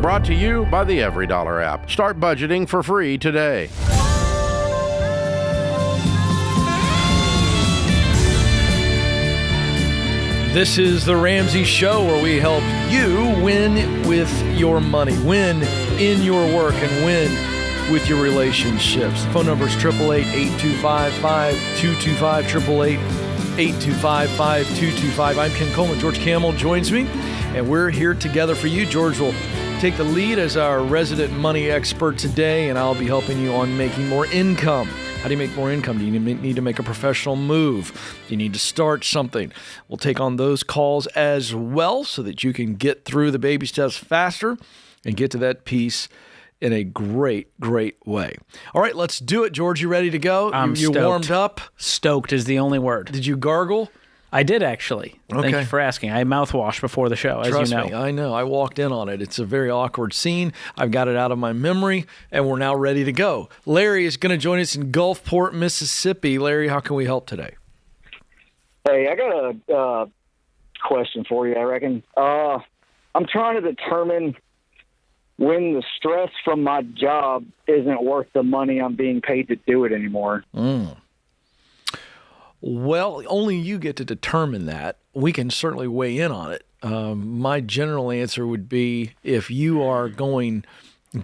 Brought to you by the Every Dollar app. Start budgeting for free today. This is the Ramsey Show, where we help you win with your money, win in your work, and win with your relationships. The phone number is 888-825-5225, 888-825-5225. I'm Ken Coleman. George Kamel joins me, and we're here together for you. George will take the lead as our resident money expert today, and I'll be helping you on making more income. How do you make more income? Do you need to make a professional move? Do you need to start something? We'll take on those calls as well so that you can get through the baby steps faster and get to that piece in a great, great way. All right, let's do it, George. You ready to go? I'm you stoked. Warmed up? Stoked is the only word. Did you gargle? I did, actually. Okay. Thank you for asking. I mouthwash before the show, Trust as you know. me, I know. I walked in on it. It's a very awkward scene. I've got it out of my memory, and we're now ready to go. Larry is going to join us in Gulfport, Mississippi. Larry, how can we help today? Hey, I got a question for you, I reckon. I'm trying to determine when the stress from my job isn't worth the money I'm being paid to do it anymore. Well, only you get to determine that. We can certainly weigh in on it. My general answer would be, if you are going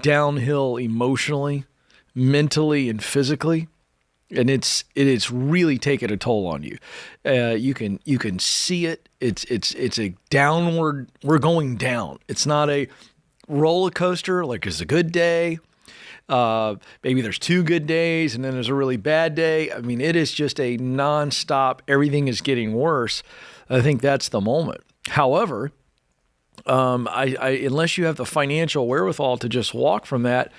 downhill emotionally, mentally, and physically, and it is really taking a toll on you. You can see it. It's a downward. We're going down. It's not a roller coaster like it's a good day. Maybe there's 2 good days and then there's a really bad day. I mean, it is just a nonstop. Everything is getting worse. I think that's the moment. However, unless you have the financial wherewithal to just walk from that,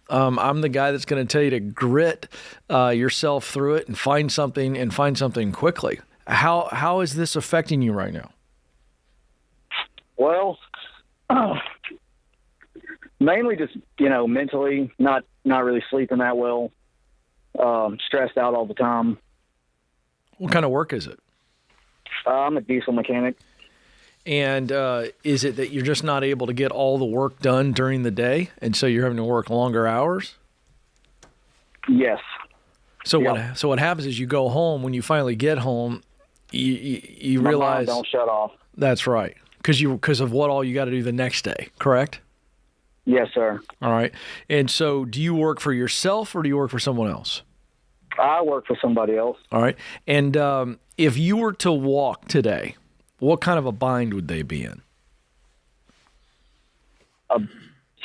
I'm the guy that's going to tell you to grit yourself through it and find something quickly. How is this affecting you right now? Well, mainly just, mentally, not really sleeping that well, stressed out all the time. What kind of work is it? I'm a diesel mechanic. And is it that you're just not able to get all the work done during the day, and so you're having to work longer hours? Yes. So Yep. what happens is you go home. When you finally get home, you My realize mind don't shut off. That's right, because of what all you got to do the next day. Correct? Yes, sir. All right. And so, do you work for yourself or do you work for someone else? I work for somebody else. All right. And if you were to walk today, what kind of a bind would they be in? A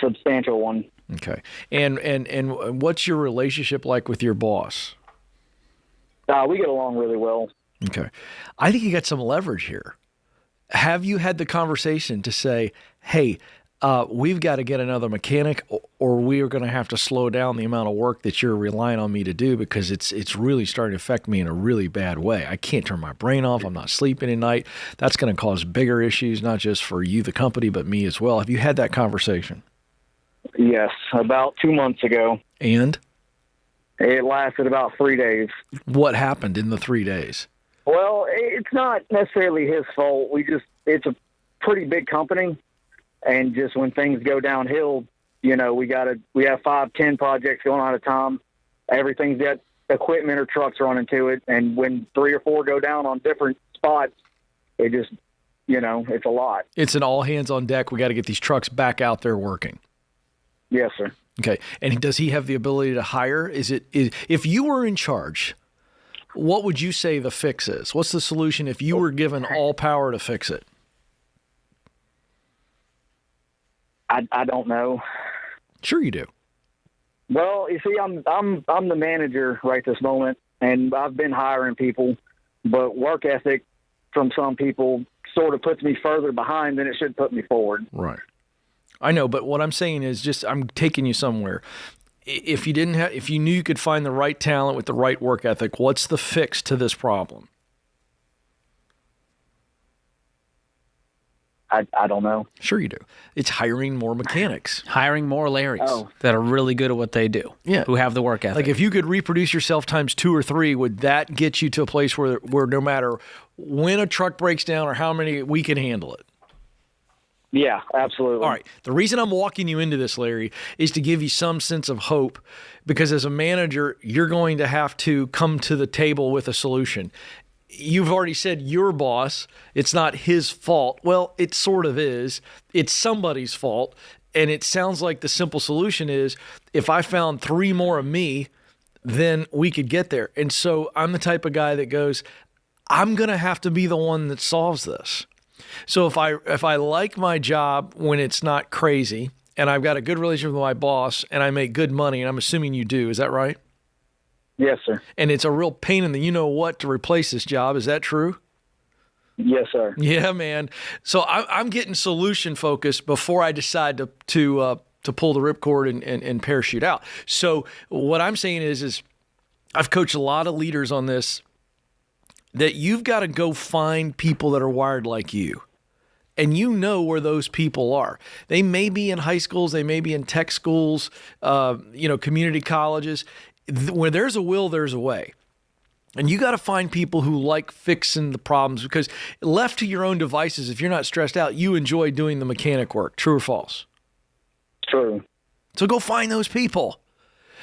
substantial one. Okay. And what's your relationship like with your boss? We get along really well. Okay. I think you got some leverage here. Have you had the conversation to say, hey, we've got to get another mechanic, or we are going to have to slow down the amount of work that you're relying on me to do, because it's really starting to affect me in a really bad way. I can't turn my brain off. I'm not sleeping at night. That's going to cause bigger issues, not just for you, the company, but me as well. Have you had that conversation? Yes, about 2 months ago. And? It lasted about 3 days. What happened in the 3 days? Well, it's not necessarily his fault. It's a pretty big company. And just when things go downhill, we have 5-10 projects going on at a time. Everything's got equipment or trucks running to it. And when 3 or 4 go down on different spots, it just, it's a lot. It's an all hands on deck. We got to get these trucks back out there working. Yes, sir. Okay. And does he have the ability to hire? If you were in charge, what would you say the fix is? What's the solution if you were given all power to fix it? I don't know. Sure you do. Well, you see, I'm the manager right this moment, and I've been hiring people, but work ethic from some people sort of puts me further behind than it should put me forward. Right. I know, but what I'm saying is I'm taking you somewhere. If you knew you could find the right talent with the right work ethic, what's the fix to this problem? I don't know. Sure you do. It's hiring more mechanics. Hiring more Larrys that are really good at what they do, who have the work ethic. Like if you could reproduce yourself times 2 or 3, would that get you to a place where no matter when a truck breaks down or how many, we can handle it? Yeah, absolutely. All right. The reason I'm walking you into this, Larry, is to give you some sense of hope, because as a manager, you're going to have to come to the table with a solution. You've already said your boss, it's not his fault. Well, it sort of is. It's somebody's fault. And it sounds like the simple solution is, if I found 3 more of me, then we could get there. And so I'm the type of guy that goes, I'm going to have to be the one that solves this. So if I like my job when it's not crazy, and I've got a good relationship with my boss, and I make good money, and I'm assuming you do, is that right? Yes, sir. And it's a real pain in the you-know-what to replace this job, is that true? Yes, sir. Yeah, man. So I'm getting solution focused before I decide to pull the ripcord and parachute out. So what I'm saying is I've coached a lot of leaders on this, that you've got to go find people that are wired like you. And you know where those people are. They may be in high schools, they may be in tech schools, community colleges. Where there's a will, there's a way. And you got to find people who like fixing the problems, because left to your own devices, if you're not stressed out, you enjoy doing the mechanic work. True or false? True. So go find those people.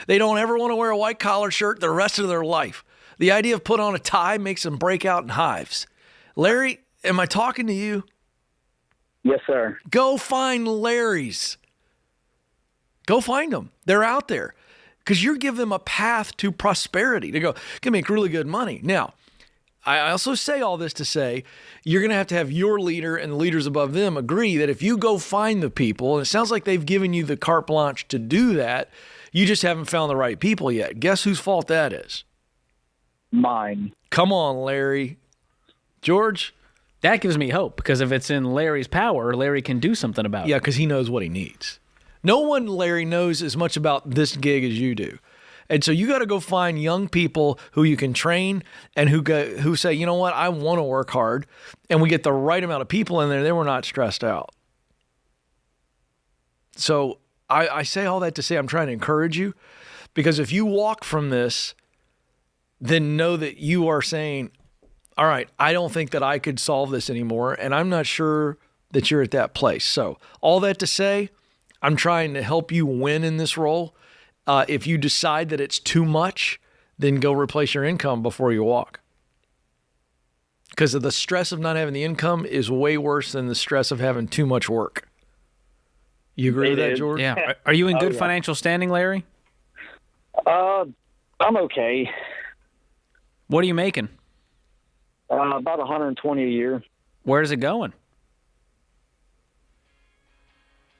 They don't ever want to wear a white collar shirt the rest of their life. The idea of put on a tie makes them break out in hives. Larry, am I talking to you? Yes, sir. Go find Larrys. Go find them. They're out there. Because you're giving them a path to prosperity. They can make really good money. Now, I also say all this to say, you're going to have your leader and the leaders above them agree that if you go find the people, and it sounds like they've given you the carte blanche to do that, you just haven't found the right people yet. Guess whose fault that is? Mine. Come on, Larry. George? That gives me hope, because if it's in Larry's power, Larry can do something about it. Yeah, because he knows what he needs. No one, Larry, knows as much about this gig as you do. And so you got to go find young people who you can train and who say, you know what, I want to work hard. And we get the right amount of people in there, then we're not stressed out. So I say all that to say I'm trying to encourage you, because if you walk from this, then know that you are saying, all right, I don't think that I could solve this anymore, and I'm not sure that you're at that place. So all that to say, I'm trying to help you win in this role. If you decide that it's too much, then go replace your income before you walk. Because the stress of not having the income is way worse than the stress of having too much work. You agree with that, George? Yeah. Are you in good financial standing, Larry? I'm okay. What are you making? About 120 a year. Where's it going?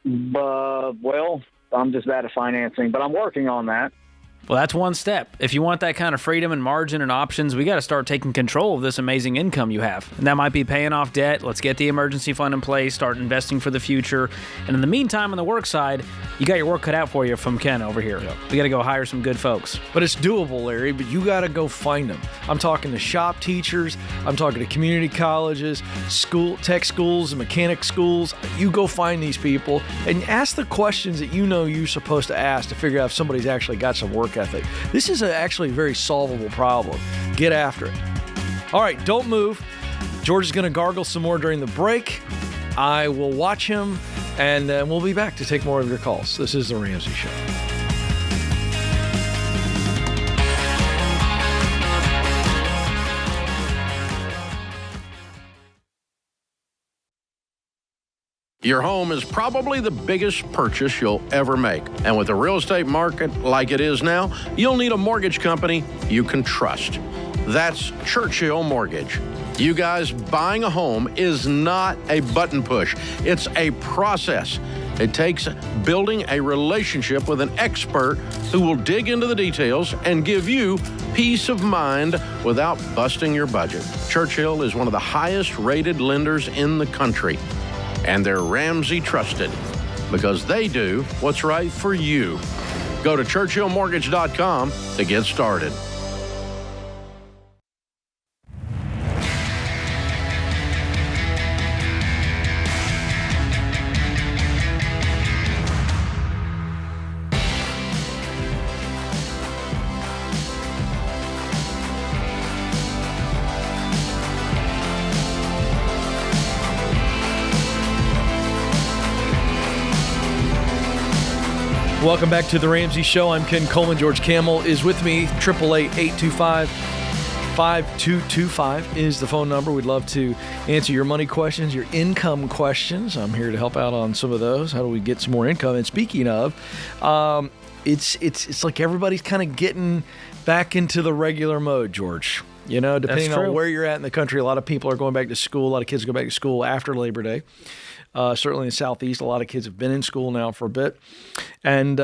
Well, I'm just bad at financing, but I'm working on that. Well, that's one step. If you want that kind of freedom and margin and options, we got to start taking control of this amazing income you have. And that might be paying off debt. Let's get the emergency fund in place, start investing for the future. And in the meantime, on the work side, you got your work cut out for you from Ken over here. Yep. We got to go hire some good folks. But it's doable, Larry, but you got to go find them. I'm talking to shop teachers. I'm talking to community colleges, tech schools, and mechanic schools. You go find these people and ask the questions that you know you're supposed to ask to figure out if somebody's actually got some work ethic. This is actually a very solvable problem. Get after it. All right, don't move. George is going to gargle some more during the break. I will watch him, and then we'll be back to take more of your calls. This is The Ramsey Show. Your home is probably the biggest purchase you'll ever make. And with the real estate market like it is now, you'll need a mortgage company you can trust. That's Churchill Mortgage. You guys, buying a home is not a button push. It's a process. It takes building a relationship with an expert who will dig into the details and give you peace of mind without busting your budget. Churchill is one of the highest rated lenders in the country. And they're Ramsey trusted because they do what's right for you. Go to ChurchillMortgage.com to get started. Welcome back to the Ramsey Show. I'm Ken Coleman. George Kamel is with me. 888-825-5225 is the phone number. We'd love to answer your money questions, your income questions. I'm here to help out on some of those. How do we get some more income? And speaking of, it's like everybody's kind of getting back into the regular mode, George. You know, depending on where you're at in the country, a lot of people are going back to school. A lot of kids go back to school after Labor Day. Certainly in the Southeast, a lot of kids have been in school now for a bit. And,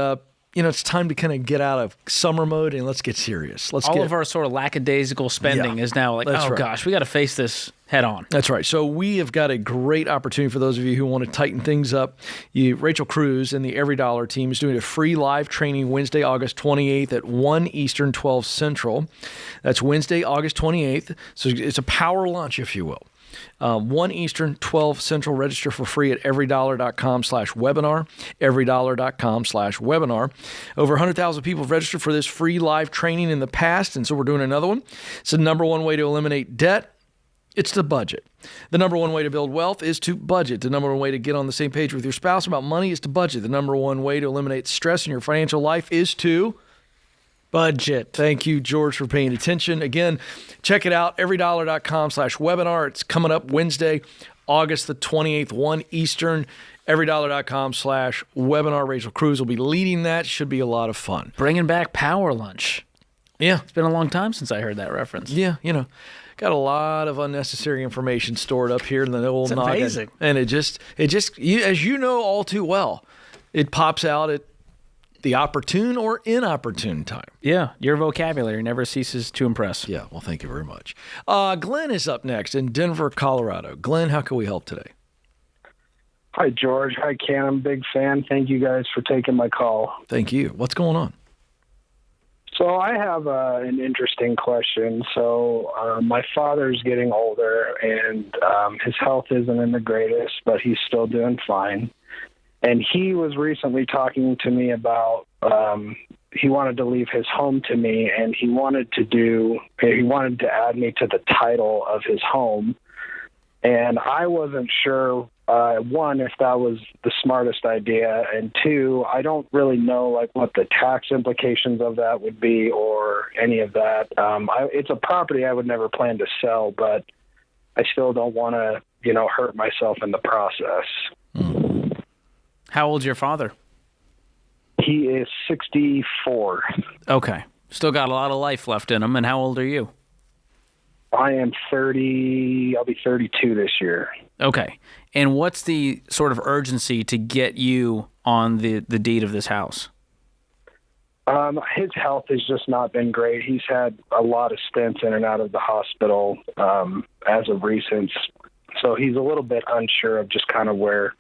it's time to kind of get out of summer mode and let's get serious. All of our sort of lackadaisical spending is now like, gosh, we got to face this head on. That's right. So we have got a great opportunity for those of you who want to tighten things up. Rachel Cruz and the Every Dollar team is doing a free live training Wednesday, August 28th at 1 Eastern, 12 Central. That's Wednesday, August 28th. So it's a power lunch, if you will. 1 Eastern, 12 Central. Register for free at everydollar.com/webinar, everydollar.com/webinar. Over 100,000 people have registered for this free live training in the past, and so we're doing another one. It's the number one way to eliminate debt. It's to budget. The number one way to build wealth is to budget. The number one way to get on the same page with your spouse about money is to budget. The number one way to eliminate stress in your financial life is to budget. Thank you, George, for paying attention. Again, check it out, everydollar.com/webinar. It's coming up Wednesday, August the 28th, 1 Eastern, everydollar.com/webinar. Rachel Cruz will be leading that. Should be a lot of fun. Bringing back Power Lunch. Yeah. It's been a long time since I heard that reference. Yeah, got a lot of unnecessary information stored up here in the old noggin. It's amazing. And it just, as you know all too well, it pops out at the opportune or inopportune time. Yeah, your vocabulary never ceases to impress. Yeah, well, thank you very much. Glenn is up next in Denver, Colorado. Glenn, how can we help today? Hi, George. Hi, Ken. I'm a big fan. Thank you guys for taking my call. Thank you. What's going on? So I have an interesting question. So my father's getting older, and his health isn't in the greatest, but he's still doing fine. And he was recently talking to me about he wanted to leave his home to me, and he wanted to add me to the title of his home. And I wasn't sure, one, if that was the smartest idea, and two, I don't really know what the tax implications of that would be or any of that. It's a property I would never plan to sell, but I still don't want to, hurt myself in the process. How old's your father? He is 64. Okay. Still got a lot of life left in him. And how old are you? I am 30. I'll be 32 this year. Okay. And what's the sort of urgency to get you on the deed of this house? His health has just not been great. He's had a lot of stints in and out of the hospital as of recent. So he's a little bit unsure of just kind of where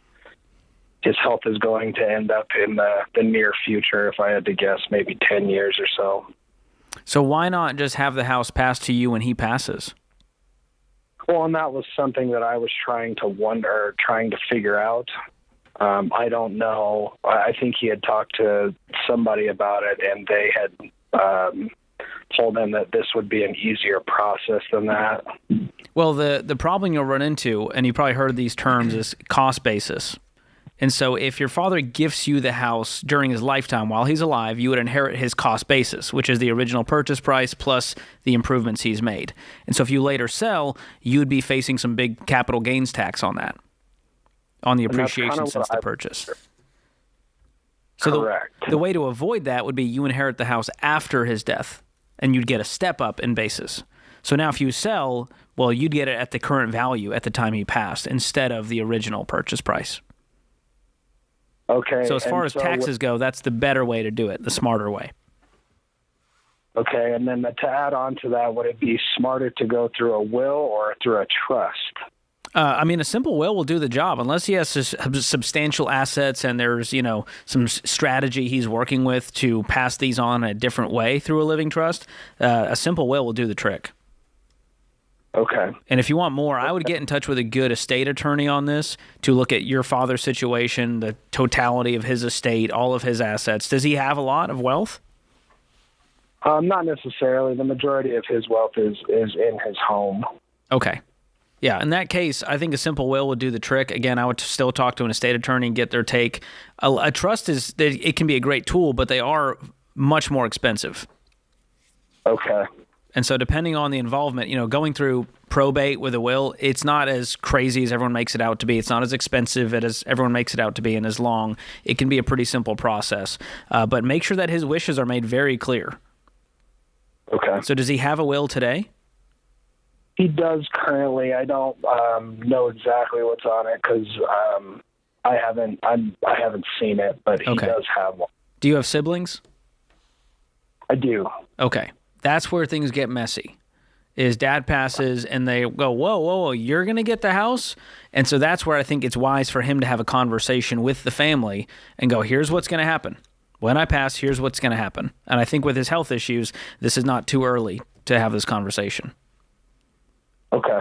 his health is going to end up in the near future, if I had to guess, maybe 10 years or so. So why not just have the house passed to you when he passes? Well, and that was something that I was trying to figure out. I don't know. I think he had talked to somebody about it, and they had told him that this would be an easier process than that. Well, the problem you'll run into, and you probably heard of these terms, is cost basis. And so if your father gifts you the house during his lifetime while he's alive, you would inherit his cost basis, which is the original purchase price plus the improvements he's made. And so if you later sell, you'd be facing some big capital gains tax on that, on the appreciation since the purchase. So the way to avoid that would be you inherit the house after his death, and you'd get a step up in basis. So now if you sell, well, you'd get it at the current value at the time he passed instead of the original purchase price. Okay. So as far as taxes go, that's the better way to do it, the smarter way. Okay, and then to add on to that, would it be smarter to go through a will or through a trust? A simple will do the job, unless he has substantial assets and there's, some strategy he's working with to pass these on a different way through a living trust. A simple will do the trick. Okay. And if you want more, I would get in touch with a good estate attorney on this to look at your father's situation, the totality of his estate, all of his assets. Does he have a lot of wealth? Not necessarily. The majority of his wealth is in his home. Okay. Yeah, in that case, I think a simple will would do the trick. Again, I would still talk to an estate attorney and get their take. A trust it can be a great tool, but they are much more expensive. Okay. And so depending on the involvement, going through probate with a will, it's not as crazy as everyone makes it out to be. It's not as expensive as everyone makes it out to be and as long. It can be a pretty simple process. But make sure that his wishes are made very clear. Okay. So does he have a will today? He does currently. I don't know exactly what's on it because I haven't seen it, but he does have one. Do you have siblings? I do. Okay. That's where things get messy. Is dad passes and they go, whoa, you're going to get the house? And so that's where I think it's wise for him to have a conversation with the family and go, here's what's going to happen. When I pass, here's what's going to happen. And I think with his health issues, this is not too early to have this conversation. Okay.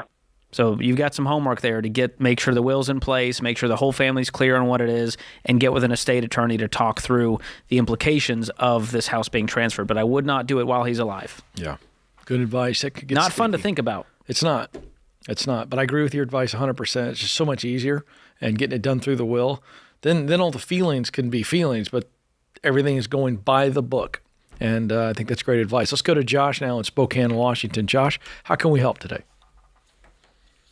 So you've got some homework there to make sure the will's in place, make sure the whole family's clear on what it is, and get with an estate attorney to talk through the implications of this house being transferred. But I would not do it while he's alive. Yeah. Good advice. That could get not fun to sticky. think about. It's not. But I agree with your advice 100%. It's just so much easier, and getting it done through the will. Then all the feelings can be feelings, but everything is going by the book. And I think that's great advice. Let's go to Josh now in Spokane, Washington. Josh, how can we help today?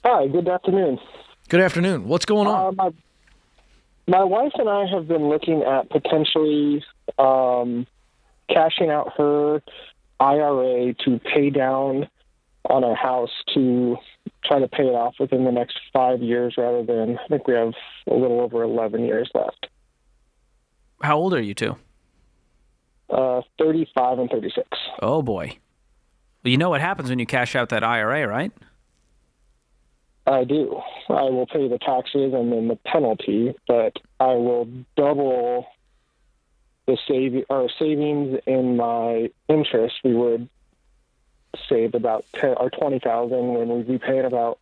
Hi, good afternoon. Good afternoon. What's going on? My wife and I have been looking at potentially cashing out her IRA to pay down on our house to try to pay it off within the next 5 years rather than, I think we have a little over 11 years left. How old are you two? 35 and 36. Oh, boy. Well, you know what happens when you cash out that IRA, right? I do. I will pay the taxes and then the penalty, but I will double the savings in my interest. We would save about $20,000 when we'd be paying about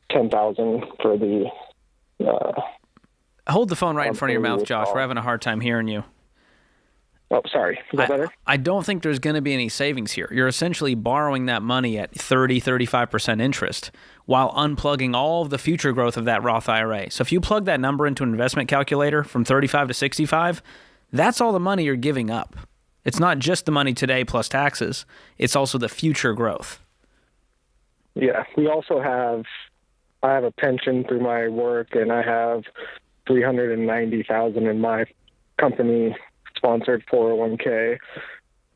$10,000 for the. Hold the phone right in front of your mouth, Josh. We're having a hard time hearing you. Oh, sorry. Is that better? I don't think there's going to be any savings here. You're essentially borrowing that money at 35% interest while unplugging all of the future growth of that Roth IRA. So if you plug that number into an investment calculator from 35 to 65, that's all the money you're giving up. It's not just the money today plus taxes. It's also the future growth. Yeah. We also I have a pension through my work, and I have $390,000 in my company sponsored 401k.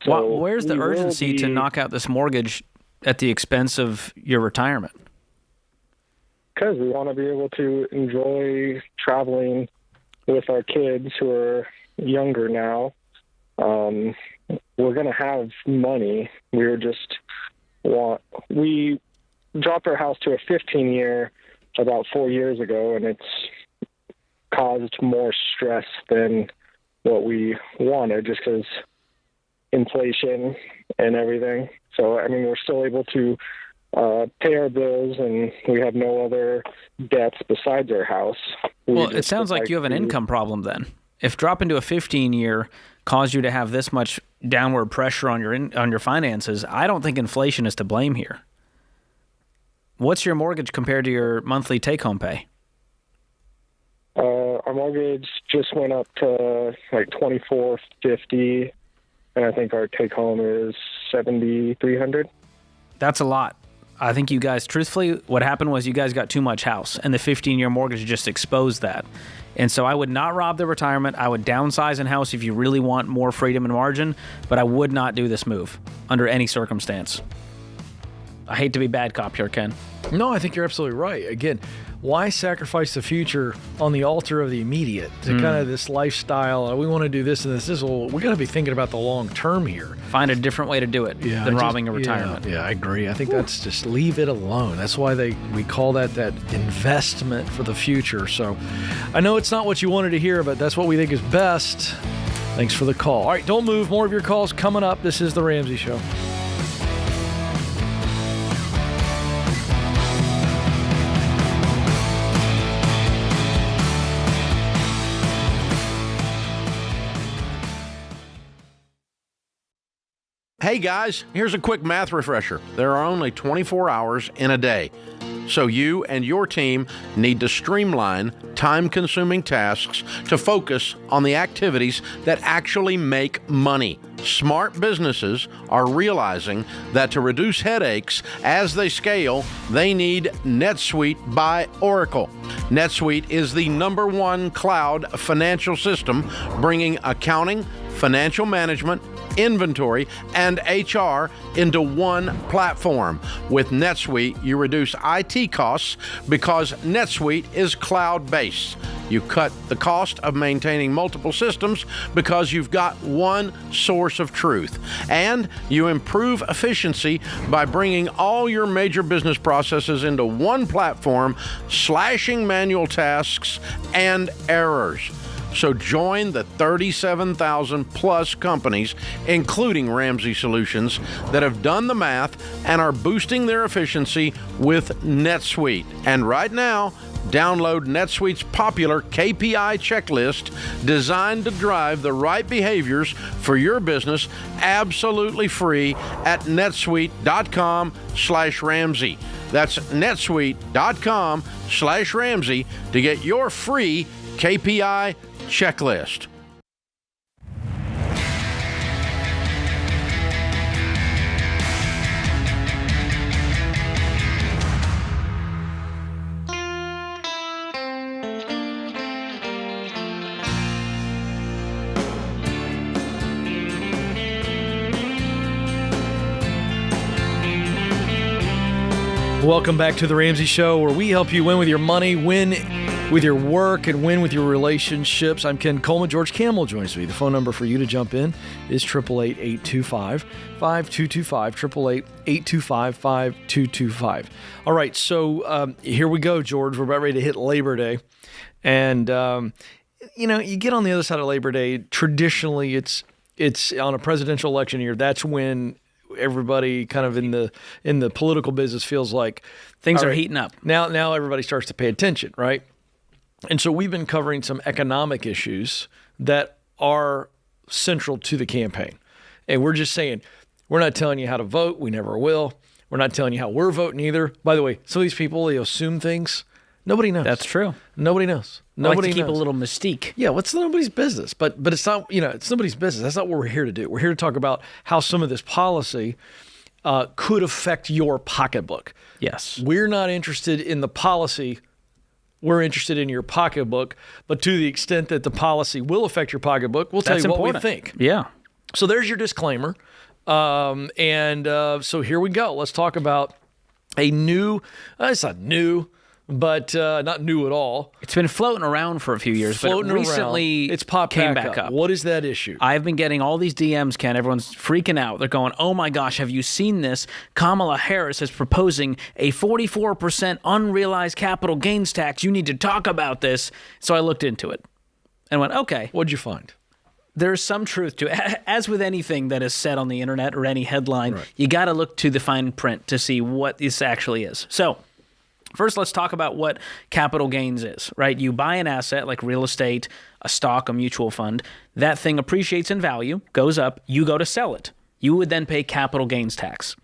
So where's the urgency to knock out this mortgage at the expense of your retirement? Because we want to be able to enjoy traveling with our kids who are younger now. We're going to have money. We dropped our house to a 15-year about 4 years ago, and it's caused more stress than what we wanted just because inflation and everything. So, I mean, we're still able to pay our bills, and we have no other debts besides our house. Well, it sounds like you have an income problem then. If dropping to a 15-year caused you to have this much downward pressure on your finances, I don't think inflation is to blame here. What's your mortgage compared to your monthly take-home pay? Our mortgage just went up to like $2,450, and I think our take-home is $7,300. That's a lot. I think you guys, truthfully, what happened was you guys got too much house, and the 15-year mortgage just exposed that. And so I would not rob the retirement. I would downsize in house if you really want more freedom and margin, but I would not do this move under any circumstance. I hate to be bad cop here, Ken. No, I think you're absolutely right. Again, why sacrifice the future on the altar of the immediate to kind of this lifestyle? We want to do this and this. Well, we got to be thinking about the long term here. Find a different way to do it than robbing a retirement. Yeah, I agree. I think that's just leave it alone. That's why we call that investment for the future. So I know it's not what you wanted to hear, but that's what we think is best. Thanks for the call. All right, don't move. More of your calls coming up. This is The Ramsey Show. Hey guys, here's a quick math refresher. There are only 24 hours in a day. So you and your team need to streamline time-consuming tasks to focus on the activities that actually make money. Smart businesses are realizing that to reduce headaches as they scale, they need NetSuite by Oracle. NetSuite is the #1 cloud financial system, bringing accounting, financial management, inventory, and HR into one platform. With NetSuite, you reduce IT costs because NetSuite is cloud-based. You cut the cost of maintaining multiple systems because you've got one source of truth. And you improve efficiency by bringing all your major business processes into one platform, slashing manual tasks and errors. So join the 37,000 plus companies, including Ramsey Solutions, that have done the math and are boosting their efficiency with NetSuite. And right now, download NetSuite's popular KPI checklist designed to drive the right behaviors for your business absolutely free at netsuite.com/Ramsey. That's netsuite.com/Ramsey to get your free KPI checklist. Welcome back to the Ramsey Show, where we help you win with your money, win with your work, and win with your relationships. I'm Ken Coleman. George Kamel joins me. The phone number for you to jump in is 888-825-5225, 888-825-5225. All right, so here we go, George. We're about ready to hit Labor Day. And, you get on the other side of Labor Day, traditionally it's on a presidential election year. That's when everybody kind of in the political business feels like things are heating up. Now everybody starts to pay attention, right? And so we've been covering some economic issues that are central to the campaign. And we're just saying, we're not telling you how to vote. We never will. We're not telling you how we're voting either. By the way, some of these people, they assume things. Nobody knows. That's true. Nobody knows. Nobody knows. Keep a little mystique. Yeah, what's nobody's business? But it's not, it's nobody's business. That's not what we're here to do. We're here to talk about how some of this policy could affect your pocketbook. Yes. We're not interested in the policy. We're interested in your pocketbook. But to the extent that the policy will affect your pocketbook, we'll tell you what we think. Yeah. So there's your disclaimer. So here we go. Let's talk about a new, it's not new, but not new at all. It's been floating around for a few years, but recently it's popped back up. What is that issue? I've been getting all these DMs, Ken. Everyone's freaking out. They're going, oh my gosh, have you seen this? Kamala Harris is proposing a 44% unrealized capital gains tax. You need to talk about this. So I looked into it and went, okay. What'd you find? There's some truth to it. As with anything that is said on the internet or any headline, You got to look to the fine print to see what this actually is. So first, let's talk about what capital gains is, right? You buy an asset like real estate, a stock, a mutual fund. That thing appreciates in value, goes up. You go to sell it. You would then pay capital gains tax.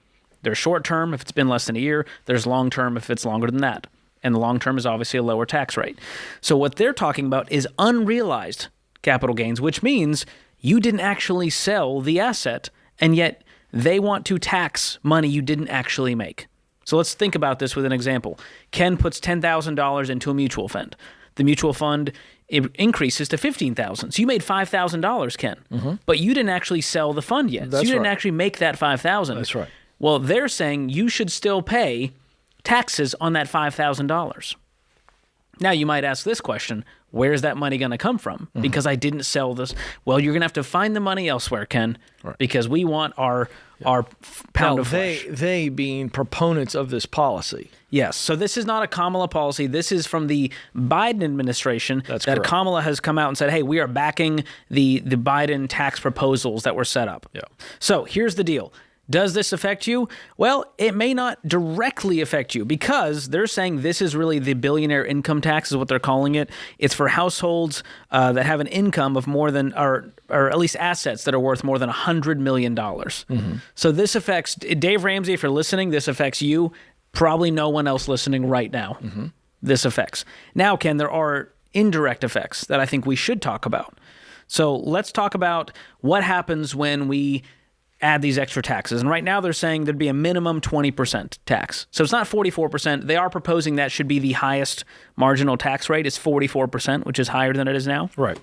There's short term if it's been less than a year. There's long term if it's longer than that. And the long term is obviously a lower tax rate. So what they're talking about is unrealized capital gains, which means you didn't actually sell the asset, and yet they want to tax money you didn't actually make. So let's think about this with an example. Ken puts $10,000 into a mutual fund. The mutual fund increases to $15,000. So you made $5,000, Ken. Mm-hmm. But you didn't actually sell the fund yet. So you didn't actually make that $5,000. That's right. Well, they're saying you should still pay taxes on that $5,000. Now you might ask this question, where's that money going to come from? Mm-hmm. Because I didn't sell this. Well, you're going to have to find the money elsewhere, Ken, because we want our pound of flesh. They being proponents of this policy. Yes. So this is not a Kamala policy. This is from the Biden administration. That's correct. Kamala has come out and said, hey, we are backing the Biden tax proposals that were set up. Yeah. So here's the deal. Does this affect you? Well, it may not directly affect you because they're saying this is really the billionaire income tax is what they're calling it. It's for households that have an income of more than, or at least assets that are worth more than $100 million. Mm-hmm. So this affects, Dave Ramsey, if you're listening, this affects you probably no one else listening right now this affects. Now, Ken, there are indirect effects that I think we should talk about. So let's talk about what happens when we add these extra taxes. And right now they're saying there'd be a minimum 20% tax. So it's not 44%. They are proposing that should be the highest marginal tax rate. It's 44%, which is higher than it is now. Right.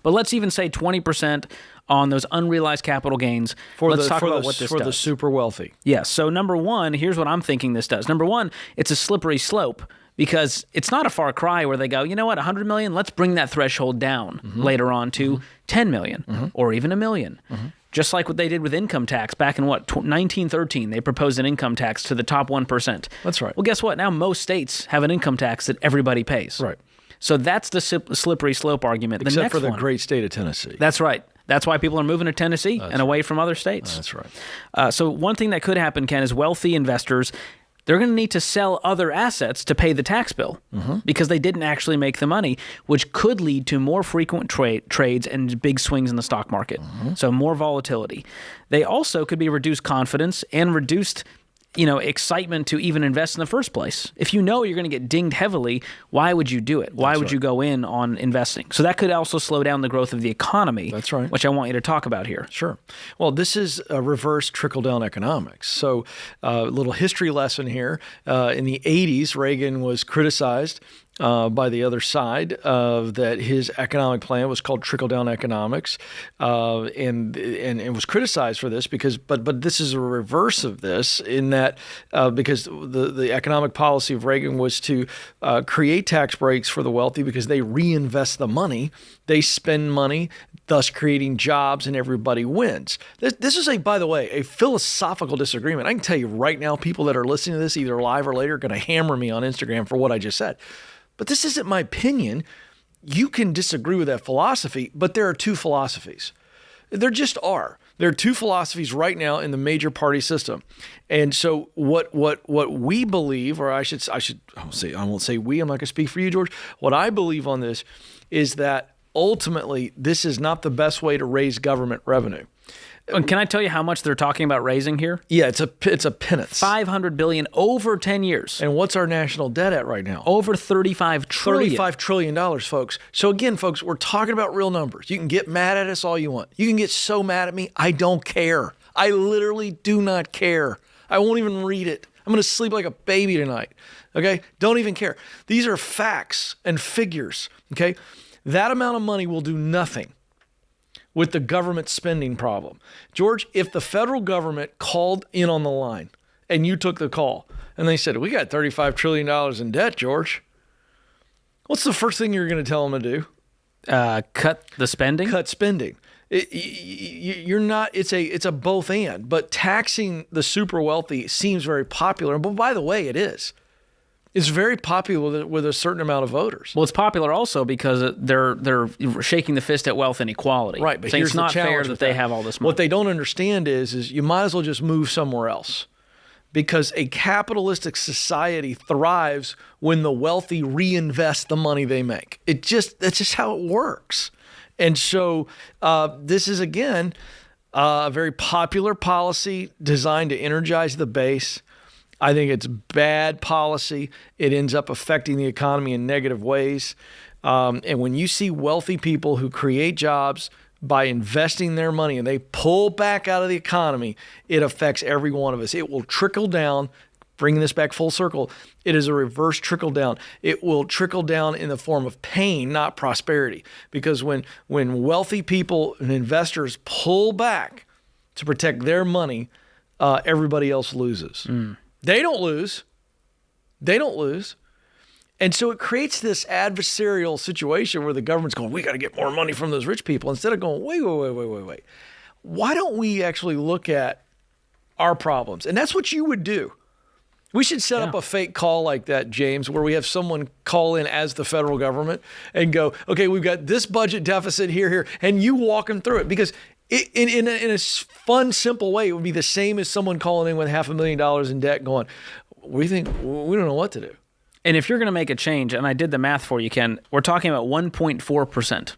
But let's even say 20% on those unrealized capital gains. Let's talk about what this does. For the super wealthy. Yes. So number one, here's what I'm thinking this does. Number one, it's a slippery slope because it's not a far cry where they go, you know what, 100 million, let's bring that threshold down later on to 10 million or even $1 million. Just like what they did with income tax back in 1913, they proposed an income tax to the top 1%. That's right. Well, guess what? Now most states have an income tax that everybody pays. Right. So that's the slippery slope argument. Except for the great state of Tennessee. That's right. That's why people are moving to Tennessee and away from other states. That's right. So one thing that could happen, Ken, is wealthy investors, they're going to need to sell other assets to pay the tax bill because they didn't actually make the money, which could lead to more frequent trades and big swings in the stock market. So more volatility. They also could be reduced confidence and reduced excitement to even invest in the first place. If you know you're going to get dinged heavily, why would you do it? Why would you go in on investing? So that could also slow down the growth of the economy. That's right. Which I want you to talk about here. Sure. Well, this is a reverse trickle-down economics. So a little history lesson here. In the 80s, Reagan was criticized by the other side that his economic plan was called trickle-down economics, and it was criticized for this because, but this is a reverse of this in that because the economic policy of Reagan was to create tax breaks for the wealthy because they reinvest the money, they spend money, thus creating jobs, and everybody wins. This is by the way, a philosophical disagreement. I can tell you right now, people that are listening to this, either live or later, are going to hammer me on Instagram for what I just said. But this isn't my opinion. You can disagree with that philosophy, but there are two philosophies. There just are. There are two philosophies right now in the major party system. And so what we believe, or I won't say we, I'm not going to speak for you, George. What I believe on this is that ultimately this is not the best way to raise government revenue. And can I tell you how much they're talking about raising here? Yeah, it's a pittance. $500 billion over 10 years. And what's our national debt at right now? Over $35 trillion. $35 trillion, folks. So again, folks, we're talking about real numbers. You can get mad at us all you want. You can get so mad at me, I don't care. I literally do not care. I won't even read it. I'm going to sleep like a baby tonight. Okay? Don't even care. These are facts and figures. Okay? That amount of money will do nothing with the government spending problem. George, if the federal government called in on the line and you took the call and they said, we got $35 trillion in debt, George, what's the first thing you're going to tell them to do? Cut the spending? Cut spending. You're not, it's a both and, but taxing the super wealthy seems very popular. But by the way, it is. It's very popular with a certain amount of voters. Well, it's popular also because they're shaking the fist at wealth inequality. Right, but saying here's it's not the challenge fair that they have all this money. What they don't understand is you might as well just move somewhere else, because a capitalistic society thrives when the wealthy reinvest the money they make. That's just how it works. And so this is again a very popular policy designed to energize the base. I think it's bad policy. It ends up affecting the economy in negative ways. And when you see wealthy people who create jobs by investing their money and they pull back out of the economy, it affects every one of us. It will trickle down, bringing this back full circle. It is a reverse trickle down. It will trickle down in the form of pain, not prosperity. Because when wealthy people and investors pull back to protect their money, everybody else loses. They don't lose. And so it creates this adversarial situation where the government's going, we got to get more money from those rich people, instead of going, wait. Why don't we actually look at our problems? And that's what you would do. We should set up a fake call like that, James, where we have someone call in as the federal government and go, okay, we've got this budget deficit here, and you walk them through it. Because in a fun, simple way, it would be the same as someone calling in with $500,000 in debt going, we think, we don't know what to do. And if you're going to make a change, and I did the math for you, Ken, we're talking about 1.4%.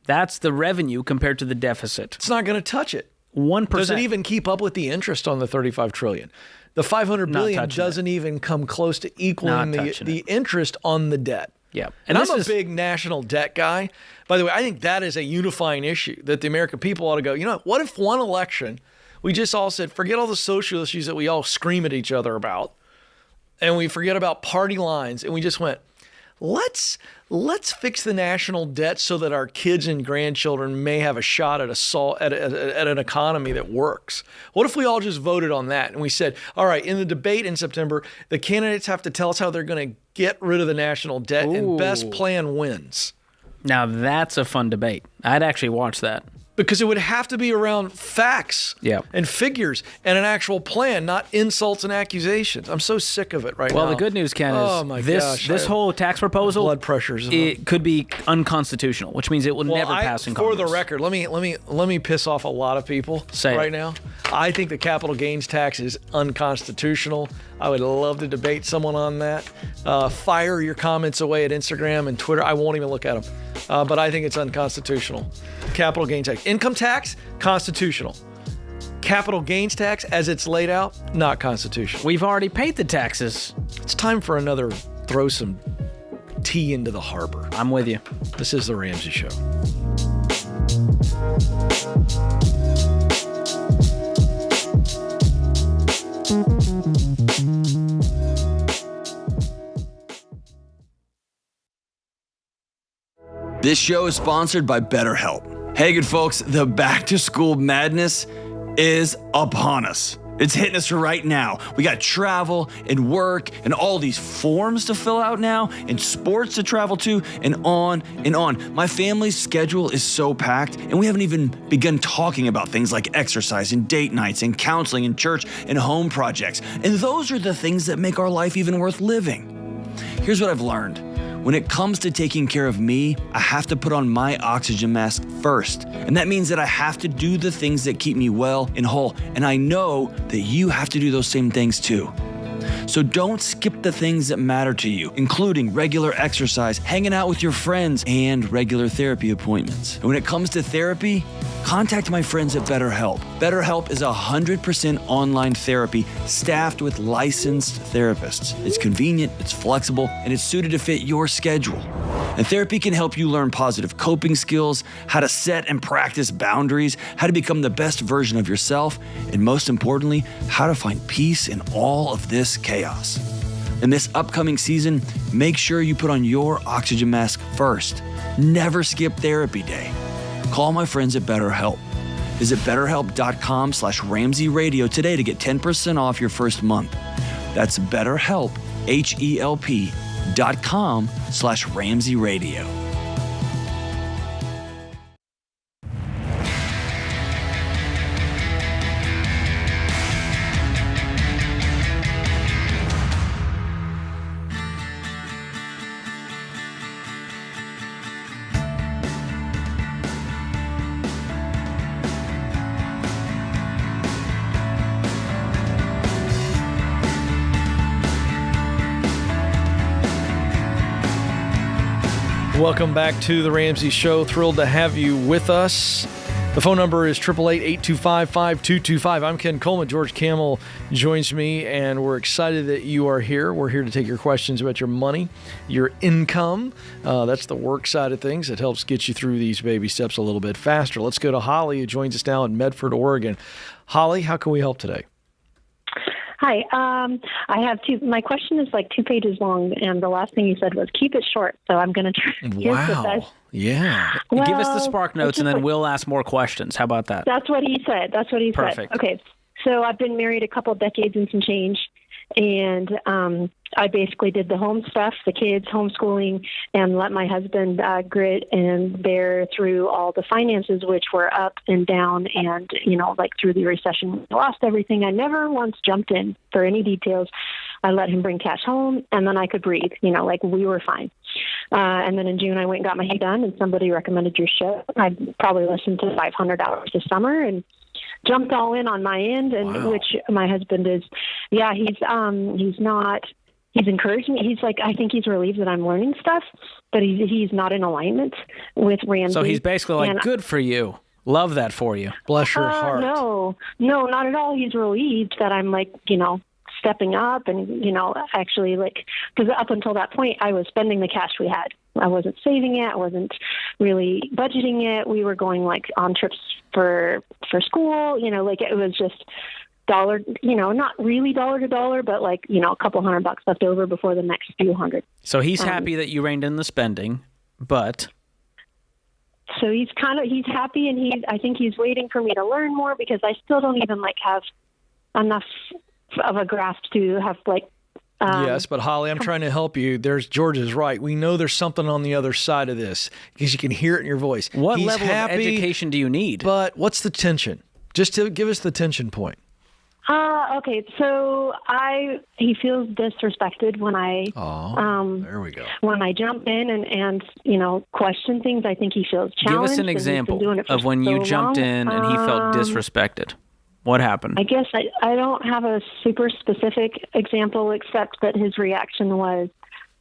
That's the revenue compared to the deficit. It's not going to touch it. 1%. Does it even keep up with the interest on the $35 trillion? The $500 billion touching doesn't even come close to equaling Not touching the interest on the debt. Yeah. And I'm a big national debt guy. By the way, I think that is a unifying issue that the American people ought to go, you know, what if one election we just all said, forget all the social issues that we all scream at each other about, and we forget about party lines, and we just went, let's fix the national debt so that our kids and grandchildren may have a shot at an economy that works. What if we all just voted on that and we said, all right, in the debate in September, the candidates have to tell us how they're going to get rid of the national debt, and best plan wins. Now that's a fun debate. I'd actually watch that. Because it would have to be around facts Yeah. and figures and an actual plan, not insults and accusations. I'm so sick of it right now. Well, the good news, Ken, is this whole tax proposal, blood pressures. It could be unconstitutional, which means it will never pass in Congress. For the record, let me piss off a lot of people now. I think the capital gains tax is unconstitutional. I would love to debate someone on that. Fire your comments away at Instagram and Twitter. I won't even look at them. But I think it's unconstitutional. Capital gains tax. Income tax, constitutional. Capital gains tax, as it's laid out, not constitutional. We've already paid the taxes. It's time for another throw some tea into the harbor. I'm with you. This is The Ramsey Show. This show is sponsored by BetterHelp. Hey, good folks, the back-to-school madness is upon us. It's hitting us right now. We got travel and work and all these forms to fill out now and sports to travel to and on and on. My family's schedule is so packed, and we haven't even begun talking about things like exercise and date nights and counseling and church and home projects. And those are the things that make our life even worth living. Here's what I've learned. When it comes to taking care of me, I have to put on my oxygen mask first. And that means that I have to do the things that keep me well and whole. And I know that you have to do those same things too. So don't skip the things that matter to you, including regular exercise, hanging out with your friends, and regular therapy appointments. And when it comes to therapy, contact my friends at BetterHelp. BetterHelp is 100% online therapy staffed with licensed therapists. It's convenient, it's flexible, and it's suited to fit your schedule. And therapy can help you learn positive coping skills, how to set and practice boundaries, how to become the best version of yourself, and most importantly, how to find peace in all of this chaos. In this upcoming season, make sure you put on your oxygen mask first. Never skip therapy day. Call my friends at BetterHelp. Visit BetterHelp.com/Ramsey Radio today to get 10% off your first month. That's BetterHelp, HELP.com/Ramsey Radio. Welcome back to The Ramsey Show. Thrilled to have you with us. The phone number is 888-825-5225. I'm Ken Coleman. George Kamel joins me, and we're excited that you are here. We're here to take your questions about your money, your income. That's the work side of things. It helps get you through these baby steps a little bit faster. Let's go to Holly, who joins us now in Medford, Oregon. Holly, how can we help today? Hi. I have my question is like 2 pages long, and the last thing you said was keep it short. So I'm going to try. Wow. Yeah. Well, give us the spark notes, and then we'll ask more questions. How about that? That's what he said. Perfect. Okay. So I've been married a couple of decades and some change, and I basically did the home stuff, the kids, homeschooling, and let my husband grit and bear through all the finances, which were up and down, and, like through the recession, we lost everything. I never once jumped in for any details. I let him bring cash home, and then I could breathe, like we were fine. And then in June, I went and got my hair done, and somebody recommended your show. I probably listened to 500 hours this summer, and jumped all in on my end, and wow. Which my husband is, he's encouraged me. He's like, I think he's relieved that I'm learning stuff, but he's not in alignment with Ramsey. So he's basically like, good for you. Love that for you. Bless your heart. No, not at all. He's relieved that I'm like, stepping up and, actually because up until that point, I was spending the cash we had. I wasn't saving it. I wasn't really budgeting it. We were going on trips for school, it was just dollar, not really dollar to dollar, but a couple $100 left over before the next few hundred. So he's happy that you reined in the spending, but... So he's happy, and I think he's waiting for me to learn more, because I still don't even have enough of a grasp to have yes, but Holly, I'm trying to help you. George is right. We know there's something on the other side of this, because you can hear it in your voice. What He's level happy, of education do you need? But what's the tension? Just to give us the tension point. Okay, so he feels disrespected when I there we go. When I jump in and question things. I think he feels challenged. Give us an example of when you jumped in and he felt disrespected. What happened? I guess I don't have a super specific example, except that his reaction was,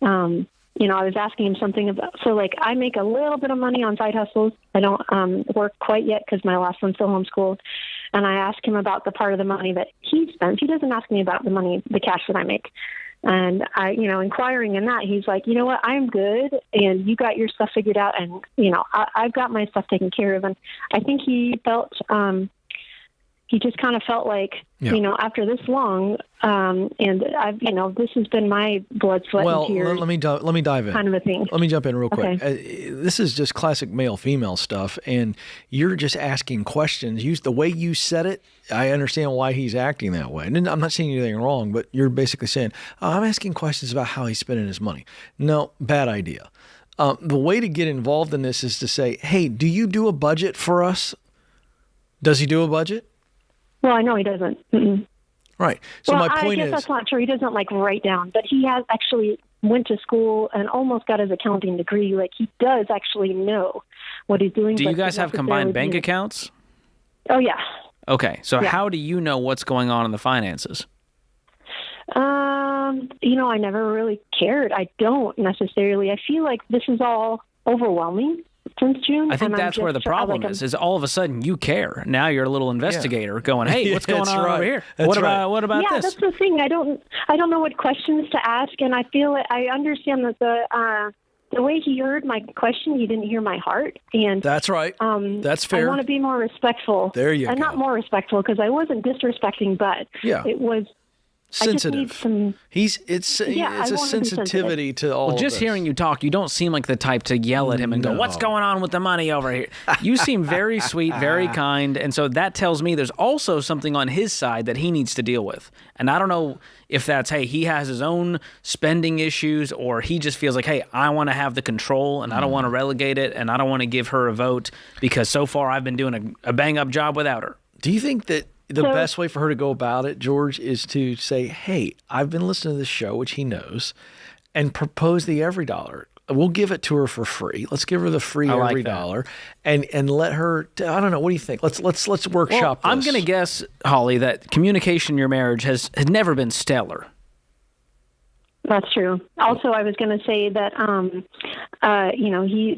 I was asking him something about, I make a little bit of money on side hustles. I don't work quite yet because my last one's still homeschooled. And I ask him about the part of the money that he spends. He doesn't ask me about the cash that I make. And I, inquiring in that, he's like, you know what, I'm good, and you got your stuff figured out, and, I've got my stuff taken care of. And I think he felt, he just kind of felt after this long, and I've, this has been my blood, sweat, and tears. Let me dive in. Kind of a thing. Let me jump in real quick. Okay. This is just classic male-female stuff, and you're just asking questions. The way you said it, I understand why he's acting that way. And I'm not saying anything wrong, but you're basically saying, I'm asking questions about how he's spending his money. No, bad idea. The way to get involved in this is to say, hey, do you do a budget for us? Does he do a budget? Well, I know he doesn't. Mm-mm. Right. So my point is, I guess that's not true. He doesn't write down, but he has actually went to school and almost got his accounting degree. He does actually know what he's doing. Do you guys have combined bank accounts? Oh, yeah. Okay. So how do you know what's going on in the finances? I never really cared. I don't necessarily. I feel like this is all overwhelming since June. I think that's where the problem is all of a sudden you care. Now you're a little investigator going, hey, what's going on over here? What about this? Yeah, that's the thing. I don't know what questions to ask, and I feel I understand that the way he heard my question, he didn't hear my heart. And that's right. That's fair. I want to be more respectful. There you go. And not more respectful, because I wasn't disrespecting, but it was sensitive. It's a sensitivity to all. Well, just hearing you talk, you don't seem like the type to yell at him and go, "What's going on with the money over here?" You seem very sweet, very kind, and so that tells me there's also something on his side that he needs to deal with. And I don't know if that's, hey, he has his own spending issues, or he just feels like, hey, I want to have the control and I don't want to relegate it, and I don't want to give her a vote because so far I've been doing a bang up job without her. Do you think that the best way for her to go about it, George, is to say, hey, I've been listening to this show, which he knows, and propose the every dollar. We'll give it to her for free. Let's give her the free every dollar and let her, I don't know, what do you think? Let's workshop this. I'm going to guess, Holly, that communication in your marriage has never been stellar. That's true. Also, I was going to say that,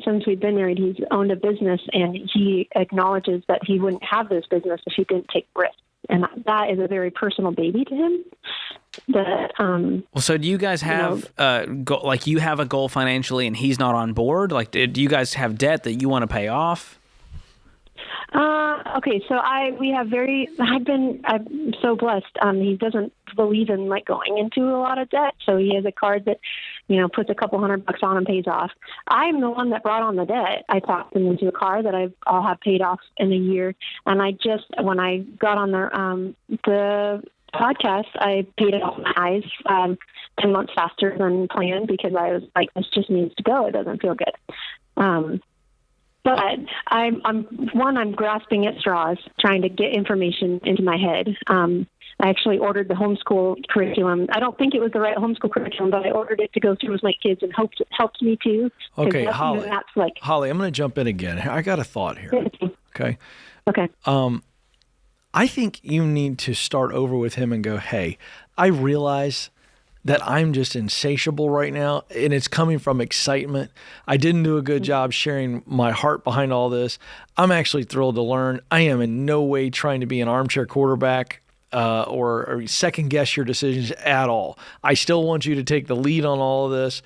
since we've been married, he's owned a business, and he acknowledges that he wouldn't have this business if he didn't take risks. And that is a very personal baby to him. So do you guys have, you have a goal financially and he's not on board? Do you guys have debt that you want to pay off? Okay, so I'm so blessed. He doesn't believe in going into a lot of debt, so he has a card that, puts a couple $100 on and pays off. I'm the one that brought on the debt. I talked him into a car that I'll have paid off in a year, and when I got on the podcast, I paid it off my eyes 10 months faster than planned, because I was like, this just needs to go. It doesn't feel good. But I'm grasping at straws, trying to get information into my head. I actually ordered the homeschool curriculum. I don't think it was the right homeschool curriculum, but I ordered it to go through with my kids and hoped it helped me too. Okay, Holly, I'm going to jump in again. I got a thought here. Okay. Okay. I think you need to start over with him and go, hey, I realize that I'm just insatiable right now, and it's coming from excitement. I didn't do a good job sharing my heart behind all this. I'm actually thrilled to learn. I am in no way trying to be an armchair quarterback. or second guess your decisions at all. I still want you to take the lead on all of this.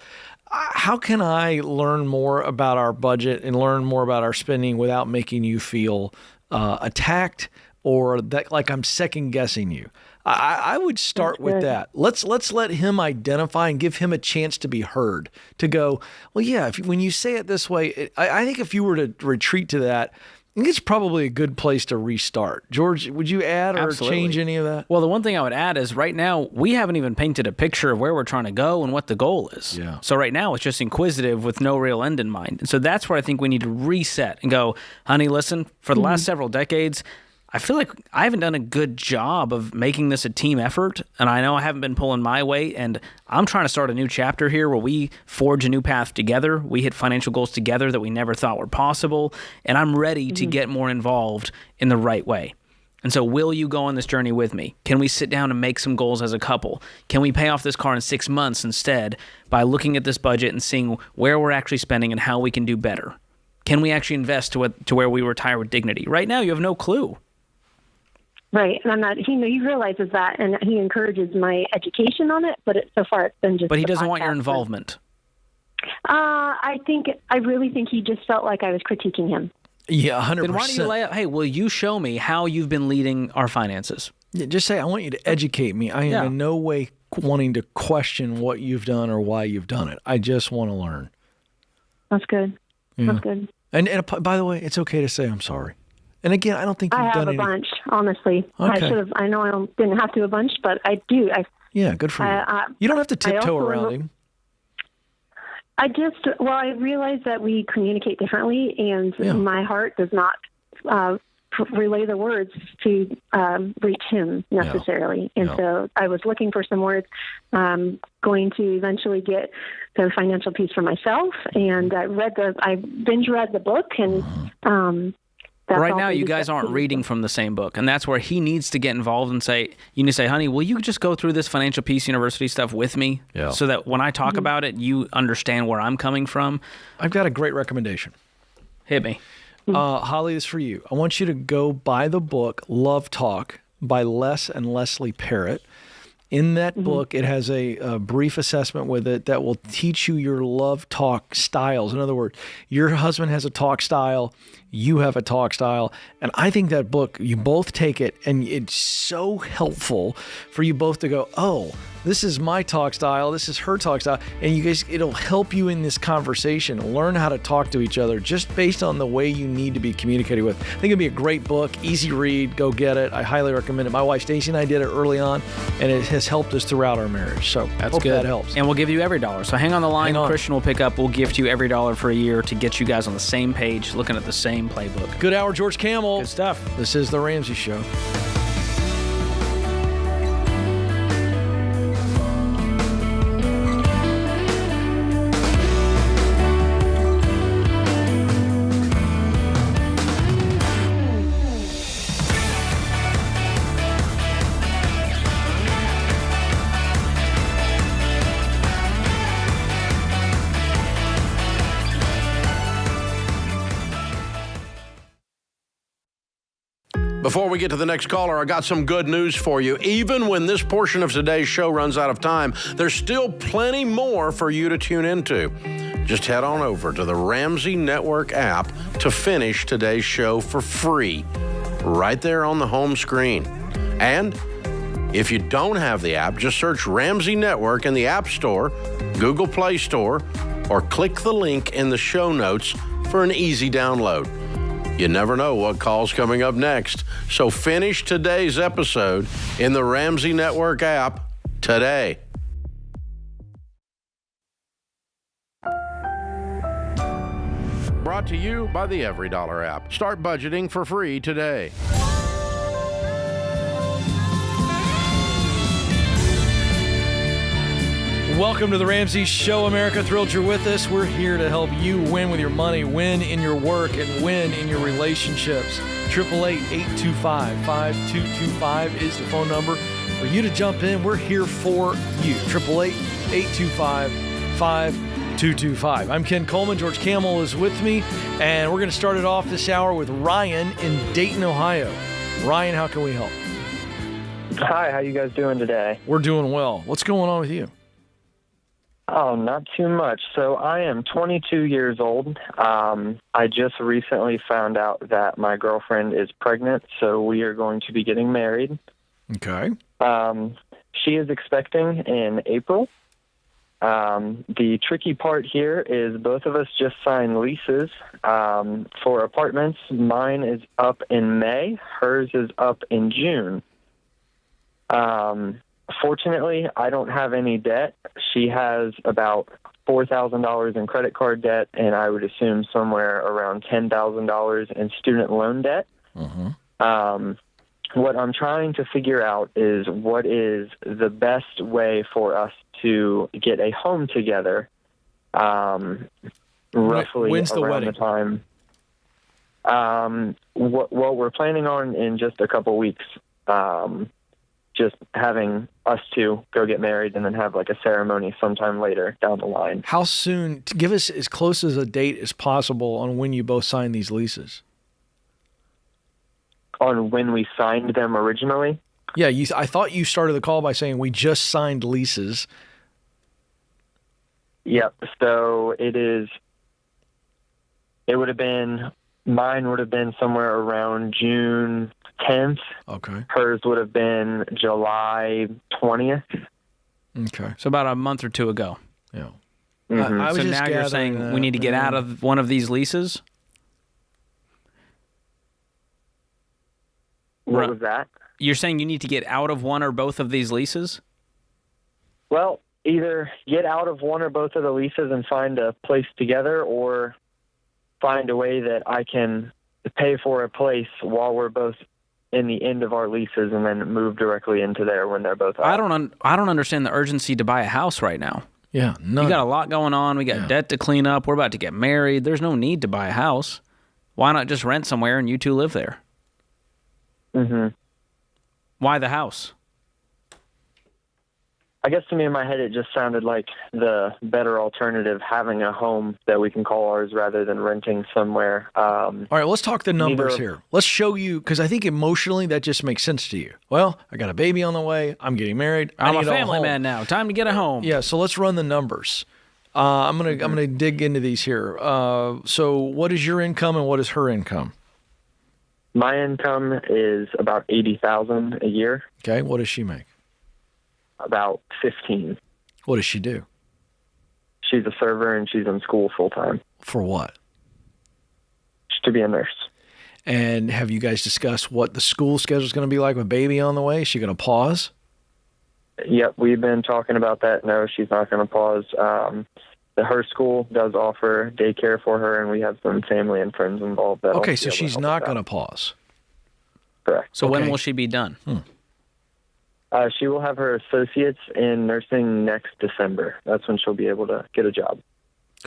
How can I learn more about our budget and learn more about our spending without making you feel attacked or that like I'm second guessing you? I would start with that. Let's let him identify and give him a chance to be heard, to go, well, yeah, when you say it this way, I think if you were to retreat to that, I think it's probably a good place to restart. George, would you add or change any of that? Well, the one thing I would add is right now, we haven't even painted a picture of where we're trying to go and what the goal is. Yeah. So right now, it's just inquisitive with no real end in mind. And so that's where I think we need to reset and go, honey, listen, for the last several decades, I feel like I haven't done a good job of making this a team effort, and I know I haven't been pulling my weight, and I'm trying to start a new chapter here where we forge a new path together. We hit financial goals together that we never thought were possible, and I'm ready to get more involved in the right way. And so will you go on this journey with me? Can we sit down and make some goals as a couple? Can we pay off this car in 6 months instead by looking at this budget and seeing where we're actually spending and how we can do better? Can we actually invest to where we retire with dignity? Right now, you have no clue. Right, and I'm not. He realizes that, and he encourages my education on it. But so far, it's been just. But he doesn't want your involvement. I really think he just felt like I was critiquing him. Yeah, 100%. Then why don't you lay out? Hey, will you show me how you've been leading our finances? Yeah, just say, I want you to educate me. I am in no way wanting to question what you've done or why you've done it. I just want to learn. That's good. Yeah. That's good. And by the way, it's okay to say I'm sorry. And again, I don't think you've done anything. I have a bunch, honestly. Okay. I should have. I know I didn't have to a bunch, but I do. Yeah, good for you. You don't have to tiptoe around him. I realize that we communicate differently, and my heart does not relay the words to reach him necessarily. And so I was looking for some words. Going to eventually get the financial piece for myself, and I binge read the book, and right now, you guys aren't reading from the same book, and that's where he needs to get involved and say, you need to say, honey, will you just go through this Financial Peace University stuff with me so that when I talk about it, you understand where I'm coming from? I've got a great recommendation. Hit me. Holly, this is for you. I want you to go buy the book Love Talk by Les and Leslie Parrott. In that book, it has a brief assessment with it that will teach you your love talk styles. In other words, your husband has a talk style, you have a talk style, and I think that book, you both take it, and it's so helpful for you both to go, oh, this is my talk style, this is her talk style, and you guys, it'll help you in this conversation, learn how to talk to each other just based on the way you need to be communicated with. I think it'd be a great book, easy read, go get it. I highly recommend it. My wife Stacy and I did it early on, and it has helped us throughout our marriage. So that's hope good. That helps. And we'll give you every dollar. So hang on the line. Christian will pick up. We'll gift you every dollar for a year to get you guys on the same page, looking at the same playbook. Good hour, George Kamel. Good stuff. This is The Ramsey Show. Before we get to the next caller, I got some good news for you. Even when this portion of today's show runs out of time, there's still plenty more for you to tune into. Just head on over to the Ramsey Network app to finish today's show for free, right there on the home screen. And if you don't have the app, just search Ramsey Network in the App Store, Google Play Store, or click the link in the show notes for an easy download. You never know what call's coming up next. So finish today's episode in the Ramsey Network app today. Brought to you by the EveryDollar app. Start budgeting for free today. Welcome to the Ramsey Show, America. Thrilled you're with us. We're here to help you win with your money, win in your work, and win in your relationships. 888-825-5225 is the phone number for you to jump in. We're here for you. 888-825-5225. I'm Ken Coleman. George Kamel is with me, and we're going to start it off this hour with Ryan in Dayton, Ohio. Ryan, how can we help? Hi, how you guys doing today? We're doing well. What's going on with you? Oh, not too much. So I am 22 years old. I just recently found out that my girlfriend is pregnant, so we are going to be getting married. Okay. She is expecting in April. The tricky part here is both of us just signed leases for apartments. Mine is up in May. Hers is up in June. Fortunately, I don't have any debt. She has about $4,000 in credit card debt, and I would assume somewhere around $10,000 in student loan debt. What I'm trying to figure out is what is the best way for us to get a home together, roughly When's the around wedding? the time. Well, we're planning on in just a couple weeks, just having us two go get married and then have like a ceremony sometime later down the line. How soon? Give us as close as a date as possible on when you both sign these leases. On when we signed them originally? Yeah, I thought you started the call by saying we just signed leases. Yep. So mine would have been somewhere around June 10th. Okay. Hers would have been July 20th. Okay. So about a month or two ago. Yeah. Mhm. I was So just now you're gathering saying that, we need to get out of one of these leases? What was that? You're saying you need to get out of one or both of these leases? Well, either get out of one or both of the leases and find a place together, or find a way that I can pay for a place while we're both in the end of our leases and then move directly into there when they're both up. I don't understand the urgency to buy a house right now. Yeah. You got a lot going on. We got debt to clean up. We're about to get married. There's no need to buy a house. Why not just rent somewhere and you two live there? Mm-hmm. Why the house? I guess to me in my head it just sounded like the better alternative, having a home that we can call ours rather than renting somewhere. All right, let's talk the numbers Neither- here. Let's show you, because I think emotionally that just makes sense to you. Well, I got a baby on the way. I'm getting married. I'm a need family home. man now. Time to get a home. Yeah, so let's run the numbers. I'm gonna dig into these here. So what is your income and what is her income? My income is about $80,000 a year, Okay, what does she make? about 15. What does she do? She's a server and she's in school full time For what? to be a nurse. And have you guys discussed what the school schedule is going to be like with baby on the way? Is she going to pause? Yep, we've been talking about that. No, she's not going to pause. Her school does offer daycare for her, and we have some family and friends involved. Okay, so she's not going to pause. Correct. So when Okay. will she be done? She will have her associates in nursing next December. That's when she'll be able to get a job.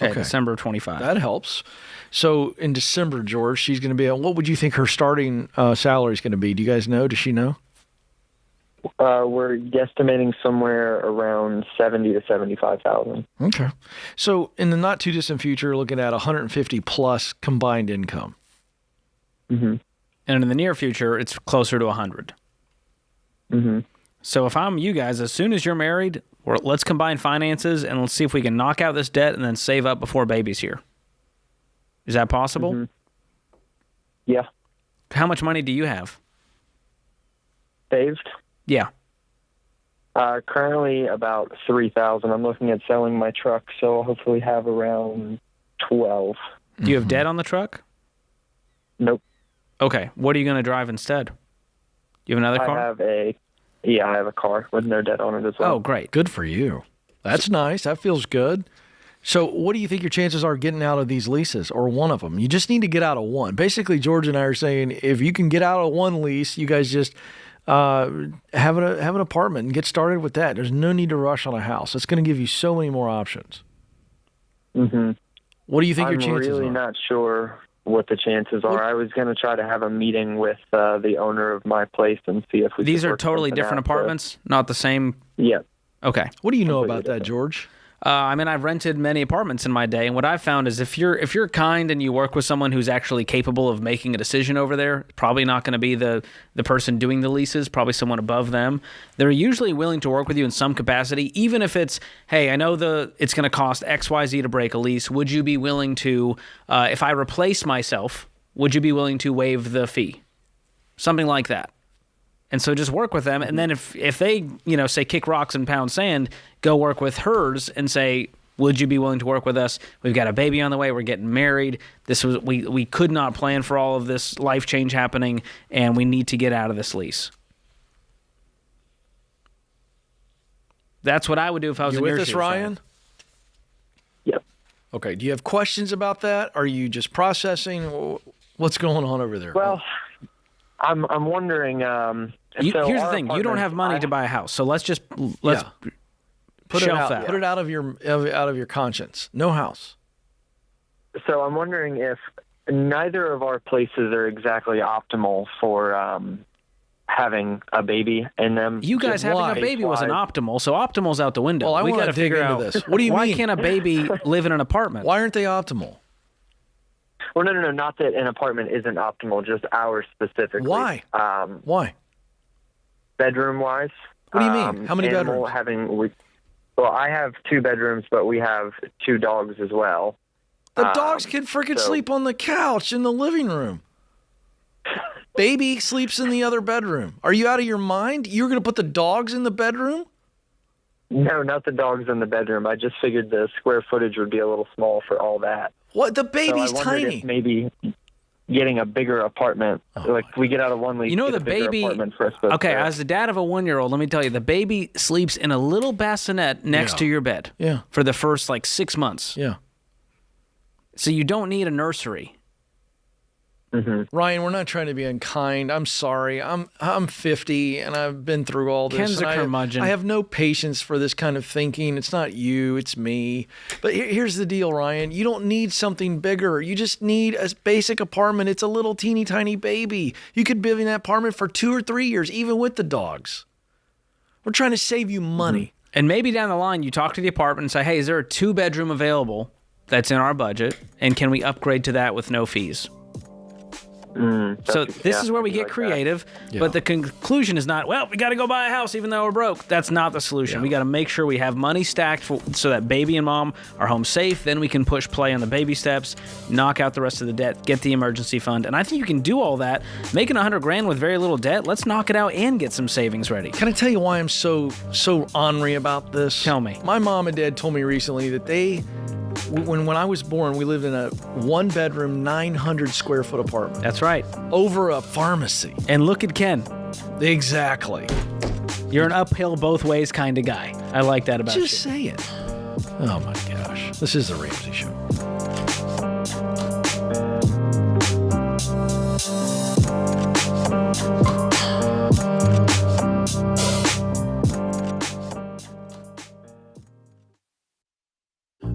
Okay, December of 25. That helps. So in December, George, she's going to be. What would you think her starting salary is going to be? Do you guys know? Does she know? We're guesstimating somewhere around 70 to 75,000. Okay. So in the not too distant future, looking at 150 plus combined income. Mm-hmm. And in the near future, it's closer to 100. Mm-hmm. So if I'm you guys, as soon as you're married, let's combine finances and let's see if we can knock out this debt and then save up before baby's here. Is that possible? Mm-hmm. Yeah. How much money do you have? Saved? Yeah. Currently about 3,000. I'm looking at selling my truck, so I'll hopefully have around 12. Do you have debt on the truck? Nope. Okay. What are you going to drive instead? You have another car? I have a car with no debt on it as well. Oh, great. Good for you. That's nice. That feels good. So what do you think your chances are getting out of these leases, or one of them? You just need to get out of one. Basically, George and I are saying if you can get out of one lease, you guys just have an apartment and get started with that. There's no need to rush on a house. It's going to give you so many more options. Mm-hmm. What do you think I'm your chances really are? not sure what the chances are. I was going to try to have a meeting with the owner of my place and see if we These could are work totally something different out. apartments, not the same. Yeah. Okay. What do you know Completely about that, different. George? I've rented many apartments in my day, and what I've found is if you're kind and you work with someone who's actually capable of making a decision over there, probably not going to be the person doing the leases, probably someone above them. They're usually willing to work with you in some capacity, even if it's, hey, I know it's going to cost XYZ to break a lease. Would you be willing to, if I replace myself, would you be willing to waive the fee? Something like that. And so just work with them. And then if they, say kick rocks and pound sand, go work with hers and say, would you be willing to work with us? We've got a baby on the way. We're getting married. We could not plan for all of this life change happening, and we need to get out of this lease. That's what I would do if I was in your shoes. You with us, Ryan? Yep. Okay. Do you have questions about that? Are you just processing? What's going on over there? Well, I'm wondering. Here's the thing: you don't have money to buy a house, so let's put it out. that. Put it out of your conscience. No house. So I'm wondering if neither of our places are exactly optimal for having a baby in them. You guys having a baby wasn't optimal, so optimal's out the window. Well, I want to figure out this. What do you mean? Why can't a baby live in an apartment? Why aren't they optimal? Well, no. Not that an apartment isn't optimal, just ours specifically. Why? Why? Bedroom-wise. What do you mean? How many bedrooms? Well, I have 2 bedrooms, but we have 2 dogs as well. The dogs can freaking sleep on the couch in the living room. Baby sleeps in the other bedroom. Are you out of your mind? You're going to put the dogs in the bedroom? No, not the dogs in the bedroom. I just figured the square footage would be a little small for all that. What? The baby's so I wondered tiny. If maybe getting a bigger apartment, we get out of one lease, the baby. Okay, as the dad of a 1-year-old, let me tell you, the baby sleeps in a little bassinet next to your bed. Yeah. For the first 6 months. Yeah. So you don't need a nursery. Mm-hmm. Ryan, we're not trying to be unkind. I'm sorry. I'm 50 and I've been through all this. Ken's a curmudgeon. I have no patience for this kind of thinking. It's not you, it's me. But here's the deal, Ryan. You don't need something bigger. You just need a basic apartment. It's a little teeny tiny baby. You could live in that apartment for 2 or 3 years, even with the dogs. We're trying to save you money. And maybe down the line, you talk to the apartment and say, hey, is there a 2-bedroom available that's in our budget? And can we upgrade to that with no fees? So this is where we get creative, but the conclusion is not, well, we got to go buy a house even though we're broke. That's not the solution. We got to make sure we have money stacked so that baby and mom are home safe. Then we can push play on the baby steps, knock out the rest of the debt, get the emergency fund. And I think you can do all that. Making $100,000 with very little debt, let's knock it out and get some savings ready. Can I tell you why I'm so ornery about this? Tell me. My mom and dad told me recently that when I was born, we lived in a 1-bedroom, 900 square foot apartment. That's right. Over a pharmacy. And look at Ken. Exactly. You're an uphill both ways kind of guy. I like that about you. Just say it. Oh my gosh. This is the Ramsey Show.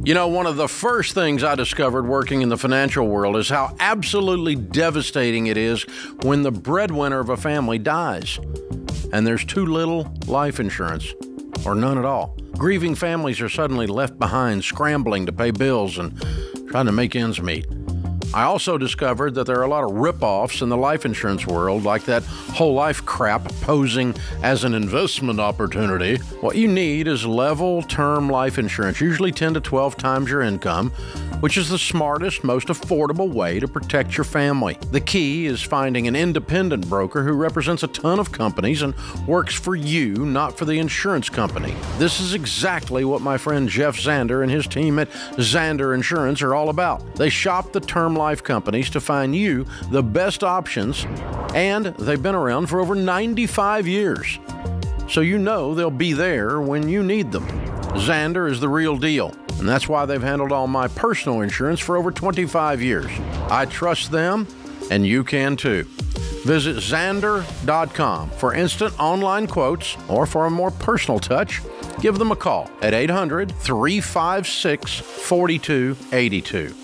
You know, one of the first things I discovered working in the financial world is how absolutely devastating it is when the breadwinner of a family dies and there's too little life insurance or none at all. Grieving families are suddenly left behind, scrambling to pay bills and trying to make ends meet. I also discovered that there are a lot of rip-offs in the life insurance world, like that whole life crap posing as an investment opportunity. What you need is level term life insurance, usually 10 to 12 times your income, which is the smartest, most affordable way to protect your family. The key is finding an independent broker who represents a ton of companies and works for you, not for the insurance company. This is exactly what my friend Jeff Zander and his team at Zander Insurance are all about. They shop the term life companies to find you the best options, and they've been around for over 95 years. So you know they'll be there when you need them. Zander is the real deal, and that's why they've handled all my personal insurance for over 25 years. I trust them, and you can too. Visit Zander.com for instant online quotes, or for a more personal touch, give them a call at 800-356-4282.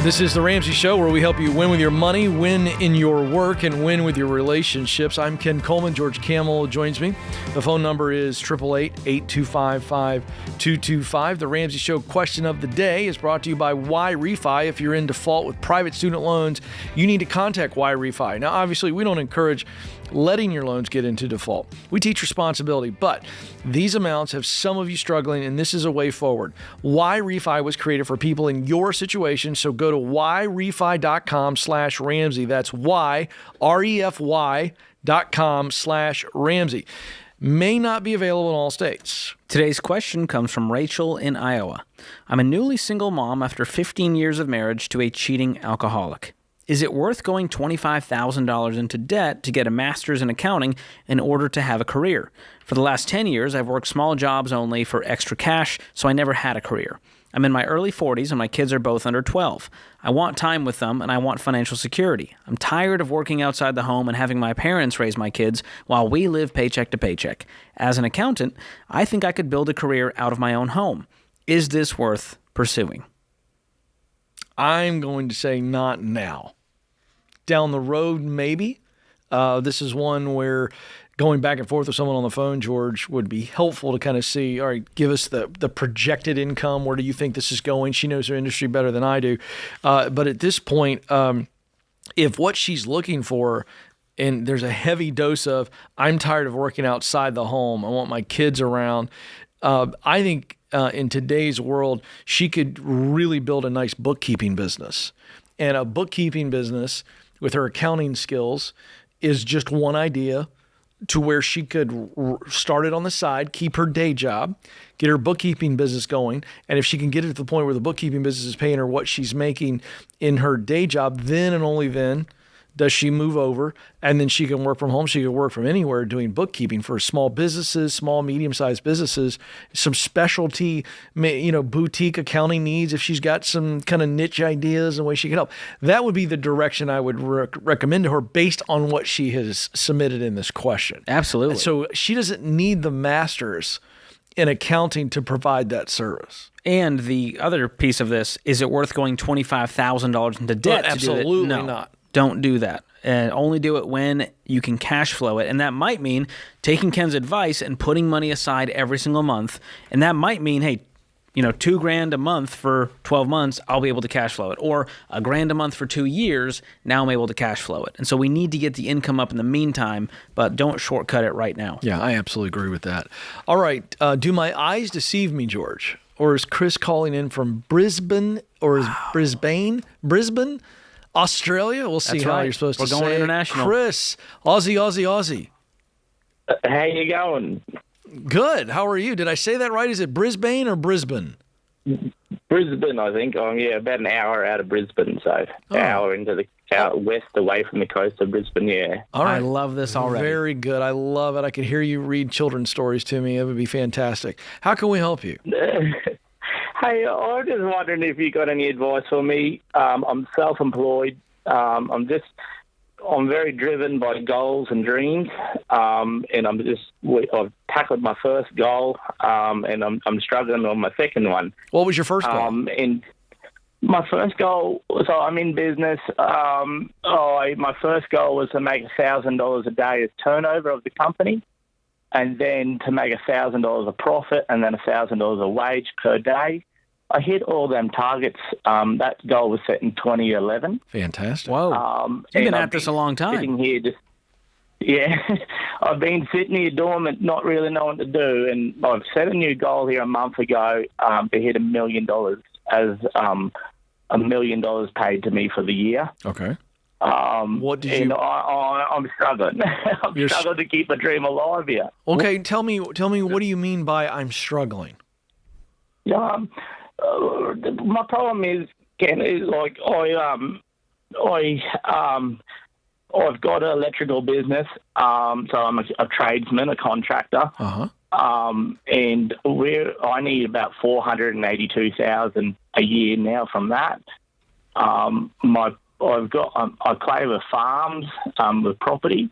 This is the Ramsey Show, where we help you win with your money, win in your work, and win with your relationships. I'm Ken Coleman. George Kamel joins me. The phone number is 888-825-5225. The Ramsey Show question of the day is brought to you by Y Refi. If you're in default with private student loans, you need to contact Y Refi. Now, obviously, we don't encourage letting your loans get into default. We teach responsibility, but these amounts have some of you struggling, and this is a way forward. Y Refi was created for people in your situation, so go to yrefy.com/Ramsey. That's yrefy.com/Ramsey. May not be available in all states. Today's question comes from Rachel in Iowa. I'm a newly single mom after 15 years of marriage to a cheating alcoholic. Is it worth going $25,000 into debt to get a master's in accounting in order to have a career? For the last 10 years, I've worked small jobs only for extra cash, so I never had a career. I'm in my early 40s and my kids are both under 12. I want time with them and I want financial security. I'm tired of working outside the home and having my parents raise my kids while we live paycheck to paycheck. As an accountant, I think I could build a career out of my own home. Is this worth pursuing? I'm going to say not now. Down the road, maybe. This is one where going back and forth with someone on the phone, George, would be helpful to kind of see, all right, give us the projected income. Where do you think this is going? She knows her industry better than I do. But at this point, if what she's looking for, and there's a heavy dose of, I'm tired of working outside the home, I want my kids around, I think in today's world, she could really build a nice bookkeeping business. And a bookkeeping business with her accounting skills is just one idea to where she could start it on the side, keep her day job, get her bookkeeping business going. And if she can get it to the point where the bookkeeping business is paying her what she's making in her day job, then and only then does she move over, and then she can work from home. She can work from anywhere doing bookkeeping for small businesses, small, medium-sized businesses, some specialty, boutique accounting needs. If she's got some kind of niche ideas and ways she can help, that would be the direction I would recommend to her based on what she has submitted in this question. Absolutely. And so she doesn't need the master's in accounting to provide that service. And the other piece of this, is it worth going $25,000 into debt to do it? Absolutely No. not. Don't do that. And only do it when you can cash flow it. And that might mean taking Ken's advice and putting money aside every single month. And that might mean, hey, $2,000 a month for 12 months, I'll be able to cash flow it. Or $1,000 a month for 2 years, now I'm able to cash flow it. And so we need to get the income up in the meantime, but don't shortcut it right now. Yeah, I absolutely agree with that. All right. Do my eyes deceive me, George? Or is Chris calling in from Brisbane? Or is Brisbane? Australia? We'll see That's how right. you're supposed We're to going say international. it. Chris, Aussie. How you going? Good. How are you? Did I say that right? Is it Brisbane or Brisbane? Brisbane, I think. About an hour out of Brisbane, so hour into the west away from the coast of Brisbane, yeah. All right. I love this already. Very good. I love it. I could hear you read children's stories to me. It would be fantastic. How can we help you? Hey, I was just wondering if you got any advice for me. I'm self-employed. I'm very driven by goals and dreams, and I've tackled my first goal, and I'm struggling on my second one. What was your first goal? And my first goal, so I'm in business. My first goal was to make $1,000 a day as turnover of the company, and then to make $1,000 a profit, and then $1,000 a wage per day. I hit all them targets. That goal was set in 2011. Fantastic. Whoa. You've been at this a long time. Sitting here I've been sitting here dormant, not really knowing what to do, and I've set a new goal here a month ago to hit $1 million as $1 million paid to me for the year. Okay. What did you? I'm struggling. I'm struggling to keep a dream alive here. Okay, tell me. What do you mean by I'm struggling? Yeah. My problem is, Ken, is like I've got an electrical business, so I'm a tradesman, a contractor, and I need about $482,000 a year now from that. I play with farms, with property,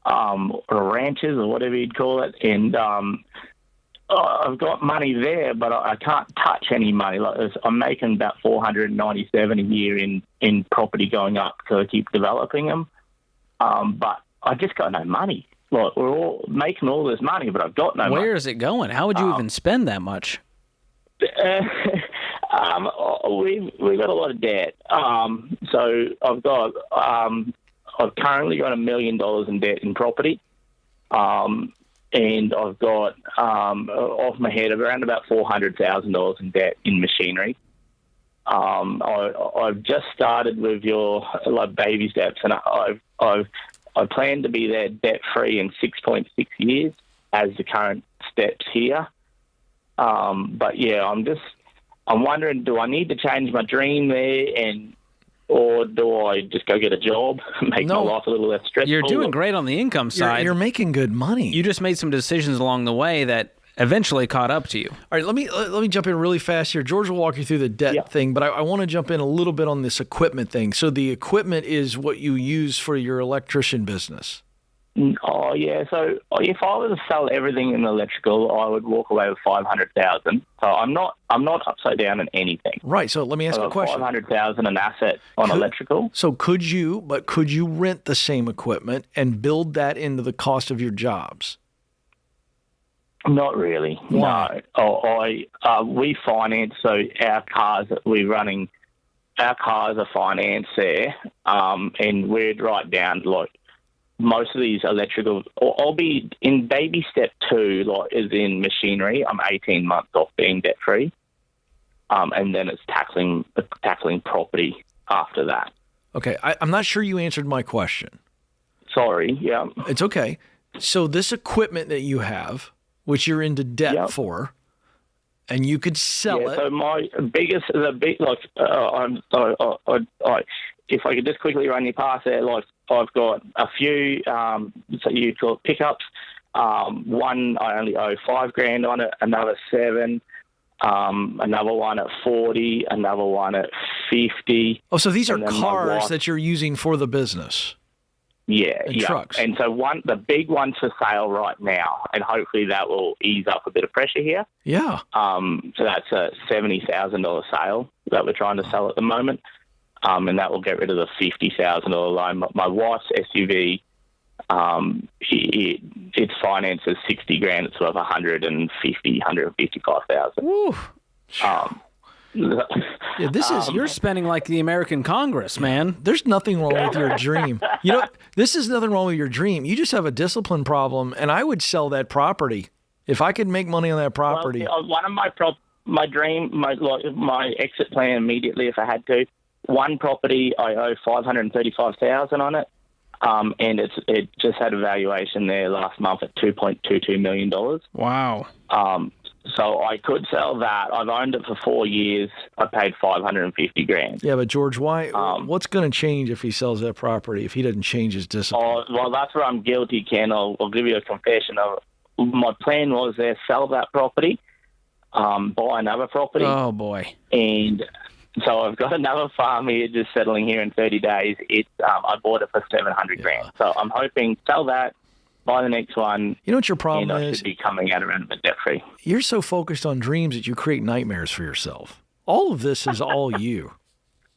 or ranches, or whatever you'd call it, and I've got money there, but I can't touch any money. Like I'm making about $497 a year in property going up, so I keep developing them. But I just got no money. Like we're all making all this money, but I've got no money. Where is it going? How would you even spend that much? We've got a lot of debt. So I've currently got $1 million in debt in property. And I've got, off my head, around about $400,000 in debt in machinery. I've just started with your baby steps, and I plan to be there debt free in 6.6 years as the current steps here. But yeah, I'm wondering, do I need to change my dream there, or do I just go get a job and make my life a little less stressful? You're doing great on the income side. You're making good money. You just made some decisions along the way that eventually caught up to you. All right, let me jump in really fast here. George will walk you through the debt thing, but I want to jump in a little bit on this equipment thing. So the equipment is what you use for your electrician business. Oh yeah. So if I were to sell everything in electrical, I would walk away with $500,000. So I'm not upside down in anything. Right. So let me ask you a question. $500,000 an asset on electrical. So could you rent the same equipment and build that into the cost of your jobs? Not really. Why? No. We finance, so our cars that we're running, our cars are financed there, and we're right down like. Most of these electrical, I'll be in baby step 2, like is in machinery. I'm 18 months off being debt free, and then it's tackling property after that. Okay, I'm not sure you answered my question. Sorry, yeah, it's okay. So this equipment that you have, which you're into debt for, and you could sell it. So my biggest, if I could just quickly run you past there, like I've got a few, so you call it pickups. One I only owe $5,000 on it, another $7,000, another one at $40,000, another one at $50,000. Oh, so these are cars that you're using for the business. Yeah, and trucks. And so the big one's for sale right now, and hopefully that will ease up a bit of pressure here. Yeah. So that's a $70,000 sale that we're trying to sell at the moment. And that will get rid of the $50,000 loan. My wife's SUV, its finance is $60,000. It's worth $155,000. Woo. Yeah, this is you're spending like the American Congress, man. There's nothing wrong with your dream. You know, this is nothing wrong with your dream. You just have a discipline problem, and I would sell that property if I could make money on that property. Well, one of my exit plan immediately, if I had to. One property I owe $535,000 on it, and it just had a valuation there last month at $2.22 million. Wow. So I could sell that. I've owned it for 4 years. I paid $550,000. Yeah, but George, why? What's going to change if he sells that property? If he doesn't change his discipline? Well, that's where I'm guilty, Ken. I'll give you a confession. My plan was there, sell that property, buy another property. Oh boy. And so I've got another farm here just settling here in 30 days. It's I bought it for $700,000. So I'm hoping sell that, buy the next one. You know what your problem is? I should be coming out around a bit debt free. You're so focused on dreams that you create nightmares for yourself. All of this is all you.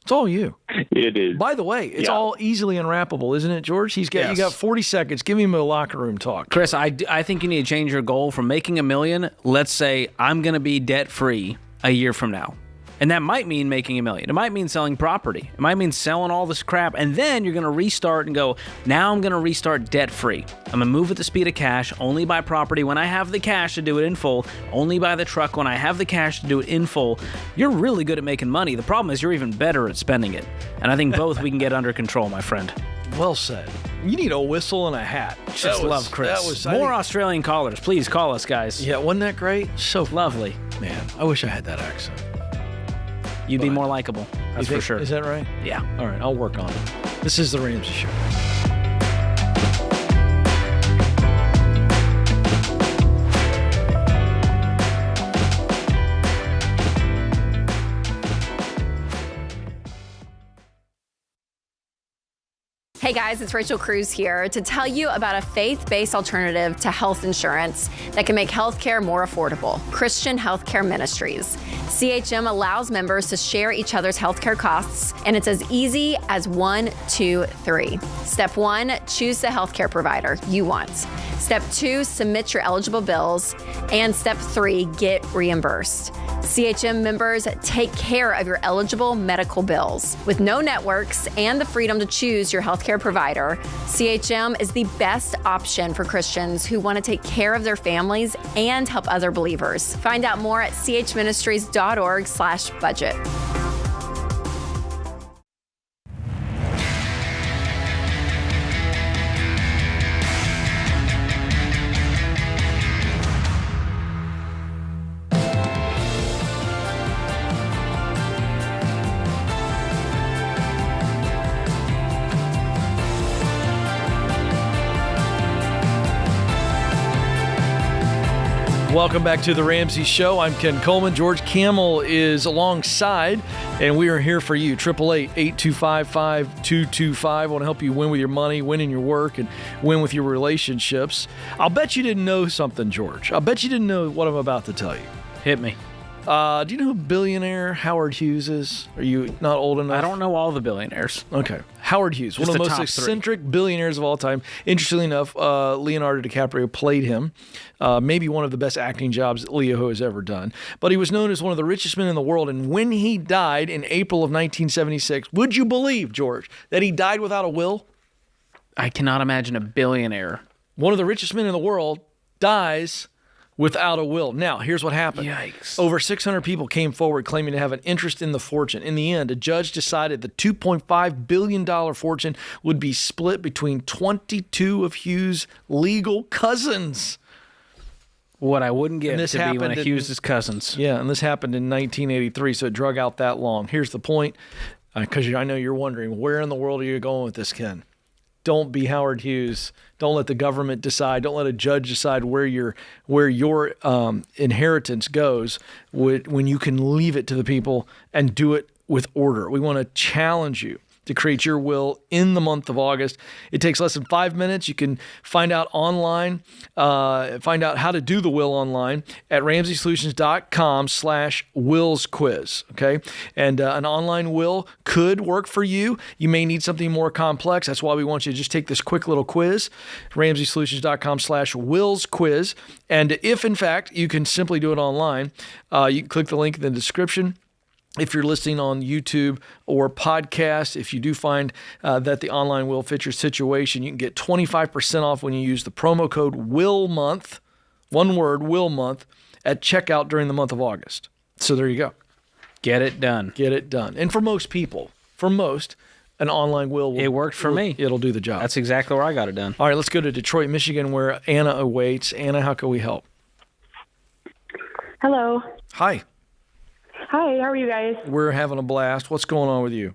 It's all you. It is. By the way, it's all easily unwrappable, isn't it, George? You got 40 seconds. Give him a locker room talk. Chris, I think you need to change your goal from making $1 million. Let's say I'm going to be debt free a year from now. And that might mean making $1 million. It might mean selling property. It might mean selling all this crap. And then you're going to restart and go, now I'm going to restart debt-free. I'm going to move at the speed of cash, only buy property when I have the cash to do it in full, only buy the truck when I have the cash to do it in full. You're really good at making money. The problem is you're even better at spending it. And I think both we can get under control, my friend. Well said. You need a whistle and a hat. Just love Chris. More Australian callers. Please call us, guys. Yeah, wasn't that great? So lovely. Man, I wish I had that accent. You'd be more likable. That's for sure. Is that right? Yeah. All right, I'll work on it. This is The Ramsey Show. Hey guys, it's Rachel Cruz here to tell you about a faith-based alternative to health insurance that can make healthcare more affordable. Christian Healthcare Ministries. CHM allows members to share each other's healthcare costs, and it's as easy as 1, 2, 3. Step 1, choose the healthcare provider you want. Step 2, submit your eligible bills. And step 3, get reimbursed. CHM members take care of your eligible medical bills. With no networks and the freedom to choose your healthcare provider, CHM is the best option for Christians who want to take care of their families and help other believers. Find out more at chministries.org/budget. Welcome back to the Ramsey Show. I'm Ken Coleman. George Kamel is alongside, and we are here for you. 888-825-5225. I want to help you win with your money, win in your work, and win with your relationships. I'll bet you didn't know something, George. I'll bet you didn't know what I'm about to tell you. Hit me. Do you know who billionaire Howard Hughes is? Are you not old enough? I don't know all the billionaires. Okay. Howard Hughes, one of the most eccentric billionaires of all time. Interestingly enough, Leonardo DiCaprio played him. Maybe one of the best acting jobs that Leo has ever done. But he was known as one of the richest men in the world. And when he died in April of 1976, would you believe, George, that he died without a will? I cannot imagine a billionaire. One of the richest men in the world dies without a will. Now, here's what happened. Yikes. Over 600 people came forward claiming to have an interest in the fortune. In the end, a judge decided the $2.5 billion fortune would be split between 22 of Hughes' legal cousins. What I wouldn't give to be one of Hughes' cousins. Yeah, and this happened in 1983, so it drug out that long. Here's the point, because I know you're wondering, where in the world are you going with this, Ken? Don't be Howard Hughes. Don't let the government decide. Don't let a judge decide where your inheritance goes when you can leave it to the people and do it with order. We want to challenge you to create your will in the month of August. It takes less than 5 minutes. You can find out online, find out how to do the will online at RamseySolutions.com/wills quiz. Okay. And an online will could work for you. You may need something more complex. That's why we want you to just take this quick little quiz, RamseySolutions.com/wills quiz. And if in fact you can simply do it online, you can click the link in the description. If you're listening on YouTube or podcast, if you do find that the online will fit your situation, you can get 25% off when you use the promo code WILLMONTH, one word, WILLMONTH, at checkout during the month of August. So there you go. Get it done. Get it done. And for most people, an online will it worked for me. It'll do the job. That's exactly where I got it done. All right, let's go to Detroit, Michigan, where Anna awaits. Anna, how can we help? Hello. Hi. Hi, how are you guys? We're having a blast. What's going on with you?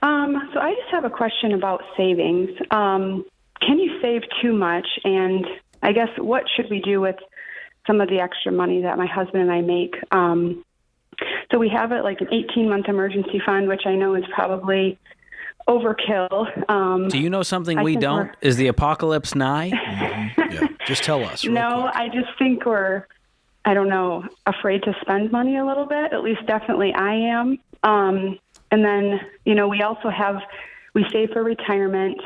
So I just have a question about savings. Can you save too much? And I guess what should we do with some of the extra money that my husband and I make? So we have it like an 18-month emergency fund, which I know is probably overkill. Do you know something we don't? Is the apocalypse nigh? Mm-hmm. Yeah. Just tell us. No, I just think we're, I don't know, afraid to spend money a little bit. At least definitely I am. And then, we also we save for retirement.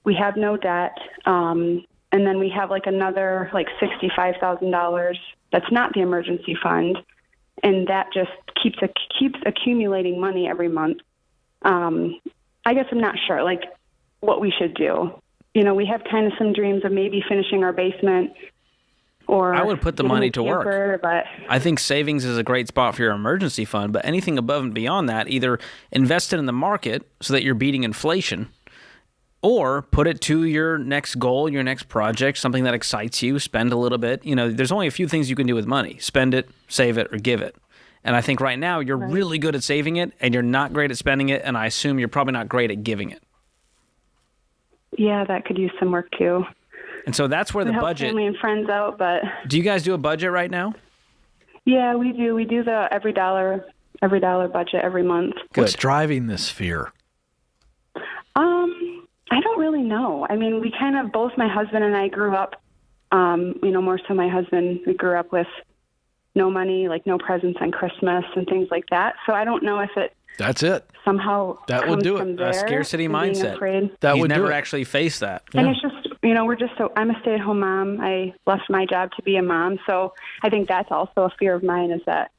We have no debt. And then we have like another like $65,000 that's not the emergency fund. And that just keeps accumulating money every month. I guess I'm not sure like what we should do. We have kind of some dreams of maybe finishing our basement. Or I would put the money to work. But I think savings is a great spot for your emergency fund, but anything above and beyond that, either invest it in the market so that you're beating inflation, or put it to your next goal, your next project, something that excites you, spend a little bit. There's only a few things you can do with money. Spend it, save it, or give it. And I think right now you're really good at saving it, and you're not great at spending it, and I assume you're probably not great at giving it. Yeah, that could use some work too. And so that's where the budget. Family and friends out, but. Do you guys do a budget right now? Yeah, we do. We do the every dollar budget every month. What's driving this fear? I don't really know. I mean, we kind of, both my husband and I grew up, more so my husband, we grew up with no money, like no presents on Christmas and things like that. So I don't know if it That's it. somehow That would comes do it. from there, A scarcity and being mindset. afraid. That He's would never do it. actually faced that. And it's just, I'm a stay-at-home mom. I left my job to be a mom. So I think that's also a fear of mine, is that,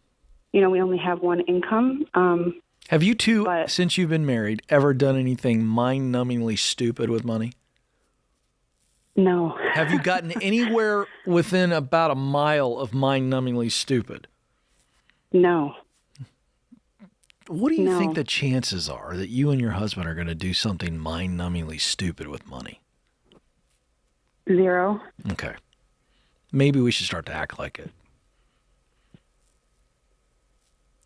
we only have one income. Have you two, But- since you've been married, ever done anything mind-numbingly stupid with money? No. Have you gotten anywhere within about a mile of mind-numbingly stupid? No. What do you No. think the chances are that you and your husband are going to do something mind-numbingly stupid with money? 0. Okay. Maybe we should start to act like it.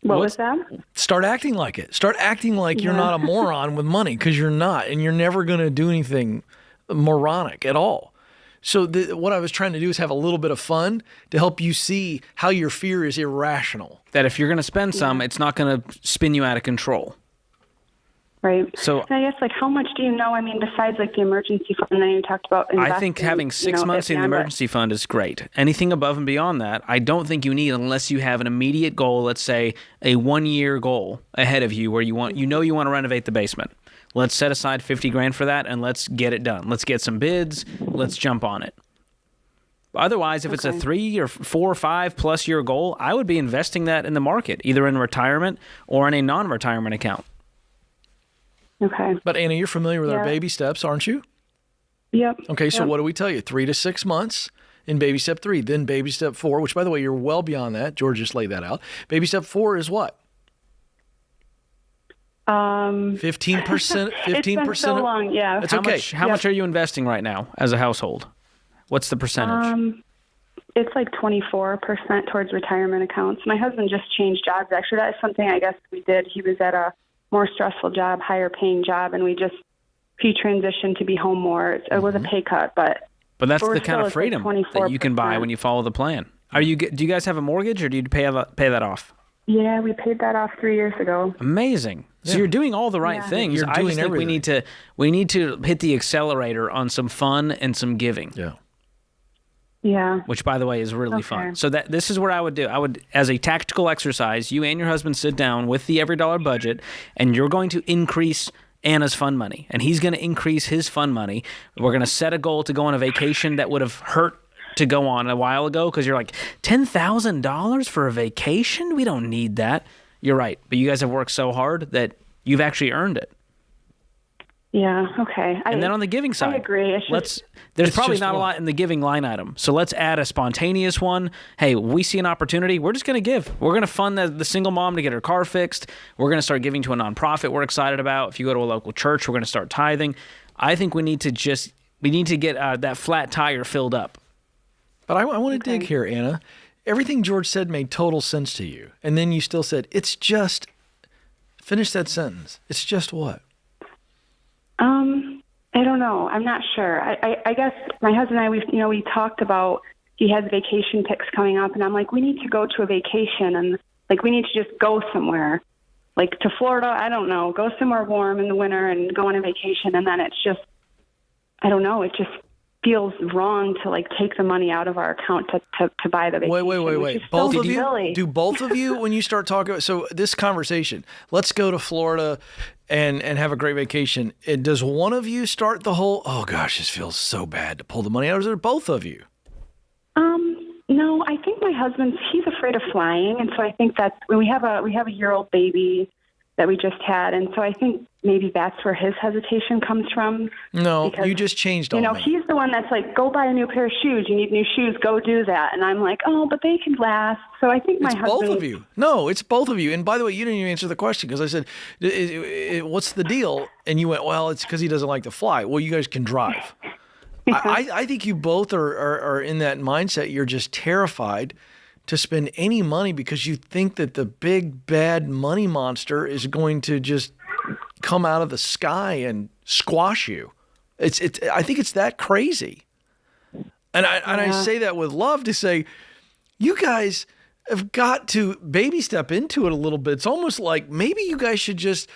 What What's- was that? Start acting like it. Start acting like you're not a moron with money, because you're not, and you're never going to do anything moronic at all. So what I was trying to do is have a little bit of fun to help you see how your fear is irrational. That if you're going to spend some, it's not going to spin you out of control. Right. So And I guess, how much do you know? I mean, besides the emergency fund, and then you talked about investing. I think having 6 months in the beyond that. emergency fund is great. Anything above and beyond that, I don't think you need, unless you have an immediate goal. Let's say a 1-year goal ahead of you, where you want to renovate the basement. Let's set aside $50,000 for that, and let's get it done. Let's get some bids. Let's jump on it. Otherwise, if it's a 3 or 4 or 5+ year goal, I would be investing that in the market, either in retirement or in a non-retirement account. Okay. But Anna, you're familiar with our Yeah. baby steps, aren't you? Yep. Okay, so Yep. what do we tell you? 3 to 6 months in baby step 3. Then baby step 4, which, by the way, you're well beyond that. George just laid that out. Baby step 4 is what? 15%. 15%. It's been so long, yeah. It's okay. How much are you investing right now as a household? What's the percentage? It's like 24% towards retirement accounts. My husband just changed jobs. Actually, that's something I guess we did. He was at a more stressful job, higher paying job, and he transitioned to be home more. It was a pay cut, but that's we're the kind still of at, freedom that you can buy when you follow the plan. Do you guys have a mortgage, or do you pay that off? Yeah, we paid that off 3 years ago. Amazing. So you're doing all the right things. You're I doing just think everything. we need to hit the accelerator on some fun and some giving. Yeah. Yeah. Which, by the way, is really fun. So this is what I would do. I would, as a tactical exercise, you and your husband sit down with the every dollar budget, and you're going to increase Anna's fund money, and he's going to increase his fund money. We're going to set a goal to go on a vacation that would have hurt to go on a while ago, because you're like, $10,000 for a vacation? We don't need that. You're right. But you guys have worked so hard that you've actually earned it. Yeah, okay. And then on the giving side, I agree. It's there's probably just not a one. lot in the giving line item. So let's add a spontaneous one. Hey, we see an opportunity. We're just going to give. We're going to fund the single mom to get her car fixed. We're going to start giving to a nonprofit we're excited about. If you go to a local church, we're going to start tithing. I think we need to get that flat tire filled up. But I want to dig here, Anna. Everything George said made total sense to you. And then you still said, it's just, finish that sentence. It's just what? I don't know. I'm not sure. I guess my husband and I, we talked about, he has vacation picks coming up, and I'm like, we need to go to a vacation, and we need to just go somewhere, like to Florida. I don't know, go somewhere warm in the winter and go on a vacation. And then it's just, I don't know. It just feels wrong to take the money out of our account to buy the vacation. Wait. Both of you? Do both of you, when you start talking, so this conversation, let's go to Florida and have a great vacation. Does one of you start the whole, oh gosh, this feels so bad to pull the money out, or is it both of you? No, I think my husband's, he's afraid of flying. And so I think that's when we have a year-old baby that we just had. And so I think maybe that's where his hesitation comes from. No, because, you just changed on me. He's the one that's like, go buy a new pair of shoes. You need new shoes. Go do that. And I'm like, oh, but they can last. So I think my husband. Both of you. No, it's both of you. And by the way, you didn't even answer the question, because I said, what's the deal? And you went, well, it's because he doesn't like to fly. Well, you guys can drive. I think you both are in that mindset. You're just terrified to spend any money because you think that the big bad money monster is going to just come out of the sky and squash you. I think it's that crazy. And I say that with love to say, you guys have got to baby step into it a little bit. It's almost like maybe you guys should just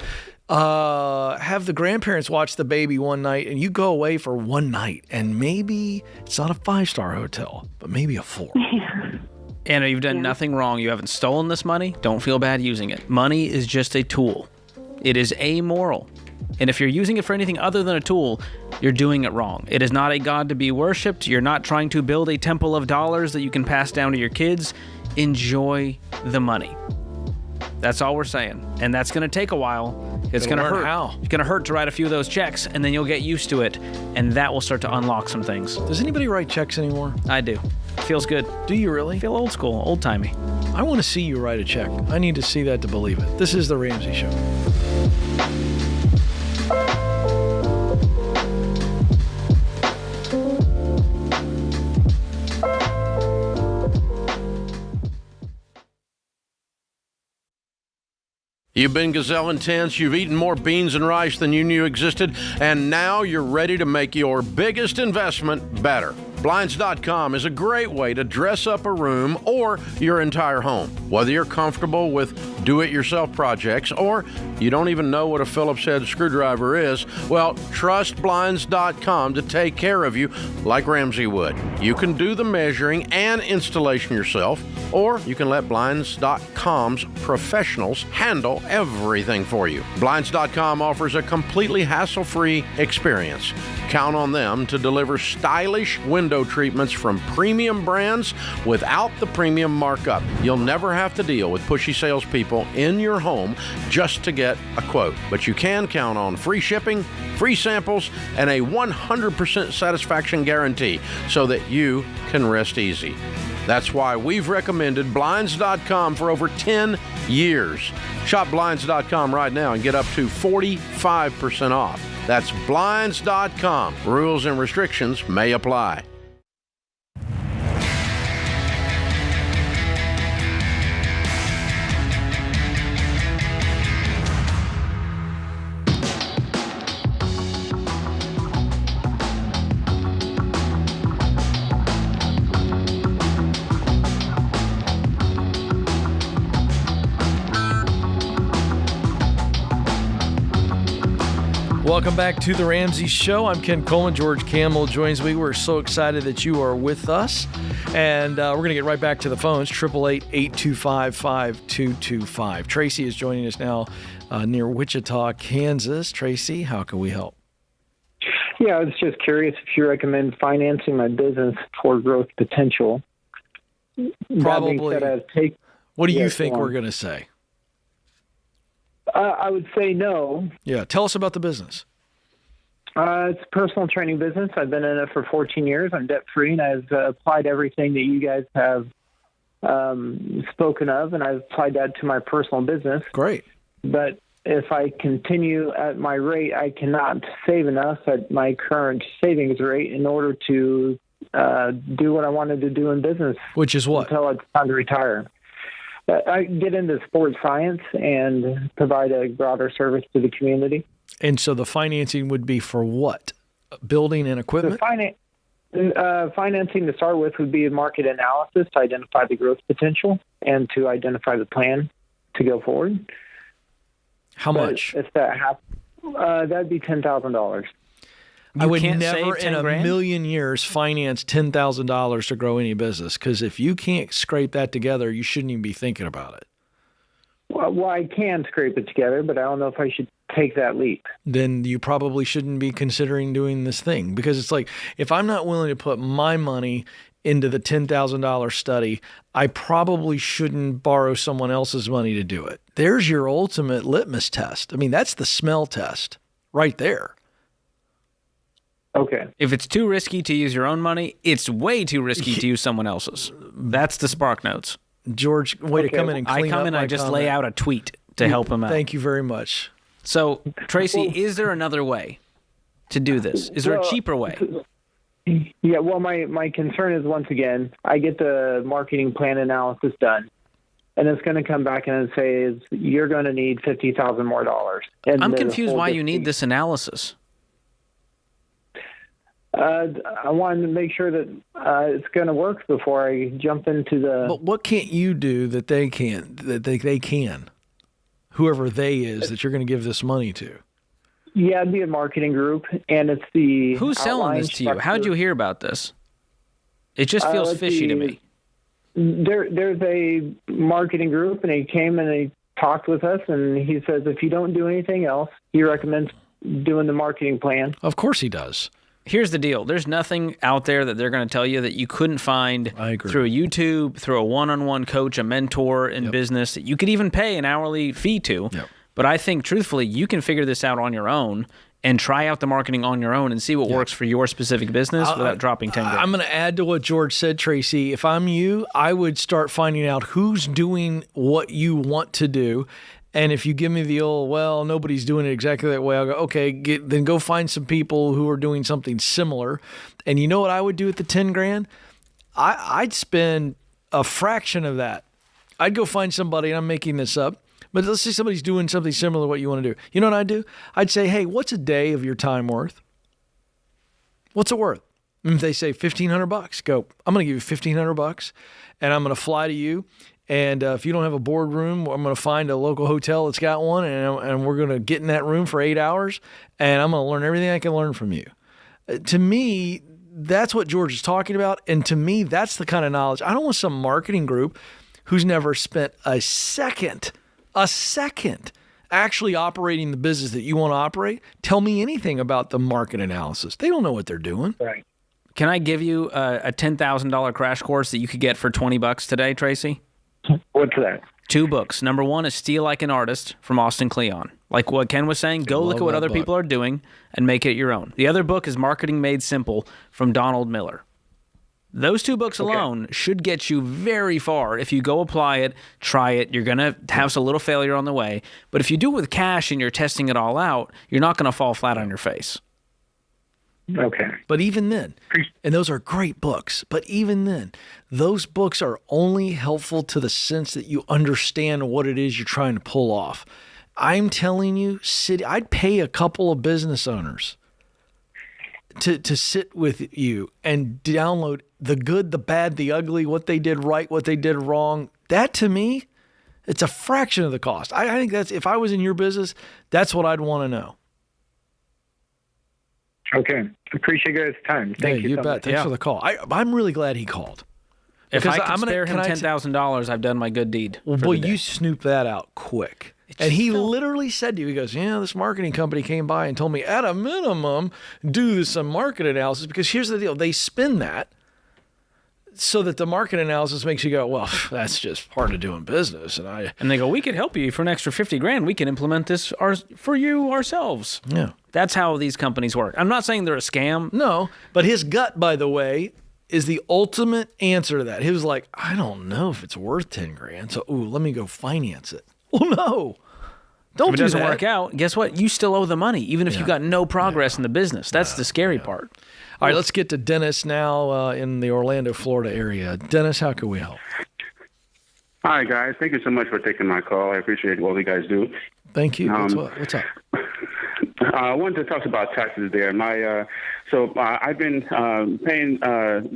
Have the grandparents watch the baby one night, and you go away for one night, and maybe it's not a 5-star hotel, but maybe a 4. Anna, you've done nothing wrong. You haven't stolen this money. Don't feel bad using it. Money is just a tool. It is amoral. And if you're using it for anything other than a tool, you're doing it wrong. It is not a god to be worshipped. You're not trying to build a temple of dollars that you can pass down to your kids. Enjoy the money. That's all we're saying. And that's going to take a while. It's going to hurt. How? It's going to hurt to write a few of those checks, and then you'll get used to it, and that will start to unlock some things. Does anybody write checks anymore? I do. Feels good. Do you really? Feel old school, old-timey. I want to see you write a check. I need to see that to believe it. This is The Ramsey Show. You've been gazelle intense, you've eaten more beans and rice than you knew existed, and now you're ready to make your biggest investment better. Blinds.com is a great way to dress up a room or your entire home. Whether you're comfortable with do-it-yourself projects or you don't even know what a Phillips head screwdriver is, well, trust Blinds.com to take care of you like Ramsey would. You can do the measuring and installation yourself, or you can let Blinds.com's professionals handle everything for you. Blinds.com offers a completely hassle-free experience. Count on them to deliver stylish window treatments from premium brands without the premium markup. You'll never have to deal with pushy salespeople in your home just to get a quote. But you can count on free shipping, free samples, and a 100% satisfaction guarantee so that you can rest easy. That's why we've recommended Blinds.com for over 10 years. Shop Blinds.com right now and get up to 45% off. That's Blinds.com. Rules and restrictions may apply. Welcome back to The Ramsey Show. I'm Ken Coleman. George Kamel joins me. We're so excited that you are with us. And we're going to get right back to the phones, 888-825-5225. Tracy is joining us now near Wichita, Kansas. Tracy, how can we help? Yeah, I was just curious if you recommend financing my business for growth potential. Probably. What do you Yes, think we're going to say? I would say no. Yeah, tell us about the business. It's a personal training business. I've been in it for 14 years. I'm debt-free, and I've applied everything that you guys have spoken of, and I've applied that to my personal business. Great. But if I continue at my rate, I cannot save enough at my current savings rate in order to do what I wanted to do in business. Which is what? Until it's time to retire. I get into sports science and provide a broader service to the community. And so the financing would be for what? Building and equipment? The financing to start with would be a market analysis to identify the growth potential and to identify the plan to go forward. How much? If that happens, that'd be $10,000. I would never in a million years finance $10,000 to grow any business, because if you can't scrape that together, you shouldn't even be thinking about it. Well, I can scrape it together, but I don't know if I should take that leap. Then you probably shouldn't be considering doing this thing, because it's like, if I'm not willing to put my money into the $10,000 study, I probably shouldn't borrow someone else's money to do it. There's your ultimate litmus test. I mean, that's the smell test right there. Okay. If it's too risky to use your own money, it's way too risky to use someone else's. That's the Spark Notes. George, way to come in and clean up I just lay out a tweet to help him out. Thank you very much. So, Tracy, is there another way to do this? Is there a cheaper way? Yeah, well, my concern is, once again, I get the marketing plan analysis done, and it's going to come back and say, you're going to need $50,000 more dollars. And I'm confused why you need this analysis. I wanted to make sure that it's going to work before I jump into the... But what can't you do that they can't? That they can? whoever they is that you're going to give this money to? Yeah, it'd be a marketing group, and it's the Who's selling this to you? How'd you hear about this? It just feels fishy to me. There's a marketing group, and he came and he talked with us, and he says if you don't do anything else, he recommends doing the marketing plan. Of course he does. Here's the deal. There's nothing out there that they're going to tell you that you couldn't find through a YouTube, through a one-on-one coach, a mentor in business that you could even pay an hourly fee to. Yep. But I think, truthfully, you can figure this out on your own and try out the marketing on your own and see what works for your specific business without dropping 10 grand. I'm going to add to what George said, Tracy. If I'm you, I would start finding out who's doing what you want to do. And if you give me the old, well, nobody's doing it exactly that way, I'll go, okay, then go find some people who are doing something similar. And you know what I would do with the 10 grand? I'd spend a fraction of that. I'd go find somebody, and I'm making this up, but let's say somebody's doing something similar to what you want to do. You know what I'd do? I'd say, hey, what's a day of your time worth? What's it worth? And if they say $1,500, go, I'm going to give you $1,500, and I'm going to fly to you. And if you don't have a boardroom, I'm going to find a local hotel that's got one, and we're going to get in that room for 8 hours, and I'm going to learn everything I can learn from you. To me, that's what George is talking about, and to me, that's the kind of knowledge. I don't want some marketing group who's never spent a second actually operating the business that you want to operate. Tell me anything about the market analysis. They don't know what they're doing. Right. Can I give you a $10,000 crash course that you could get for $20 today, Tracy? What's that? 2 books. Number 1 is Steal Like an Artist from Austin Kleon. Like what Ken was saying, go look at what other people are doing and make it your own. The other book is Marketing Made Simple from Donald Miller. Those 2 books alone should get you very far. If you go apply it, try it, you're going to have a little failure on the way. But if you do it with cash and you're testing it all out, you're not going to fall flat on your face. Okay. But even then, and those are great books, but even then, those books are only helpful to the sense that you understand what it is you're trying to pull off. I'm telling you, I'd pay a couple of business owners to sit with you and download the good, the bad, the ugly, what they did right, what they did wrong. That to me, it's a fraction of the cost. I think that's, if I was in your business, that's what I'd want to know. Okay. Appreciate you guys' time. Thank you. You so bet. much. Thanks for the call. I'm really glad he called. If I could spare him $10,000, I've done my good deed. Well, boy, you snooped that out quick. And he literally said to you, he goes, this marketing company came by and told me at a minimum, do some market analysis, because here's the deal. They spin that so that the market analysis makes you go, well, that's just part of doing business. And they go, we could help you for an extra $50,000. We can implement this for you ourselves. Yeah. That's how these companies work. I'm not saying they're a scam. No, but his gut, by the way, is the ultimate answer to that. He was like, I don't know if it's worth $10,000. So, let me go finance it. Well, no. Don't do that. If it doesn't work out, guess what? You still owe the money, even if you got no progress in the business. That's the scary part. All right, let's get to Dennis now in the Orlando, Florida area. Dennis, how can we help? Hi, guys. Thank you so much for taking my call. I appreciate what you guys do. Thank you. What's up? I wanted to talk about taxes there. I've been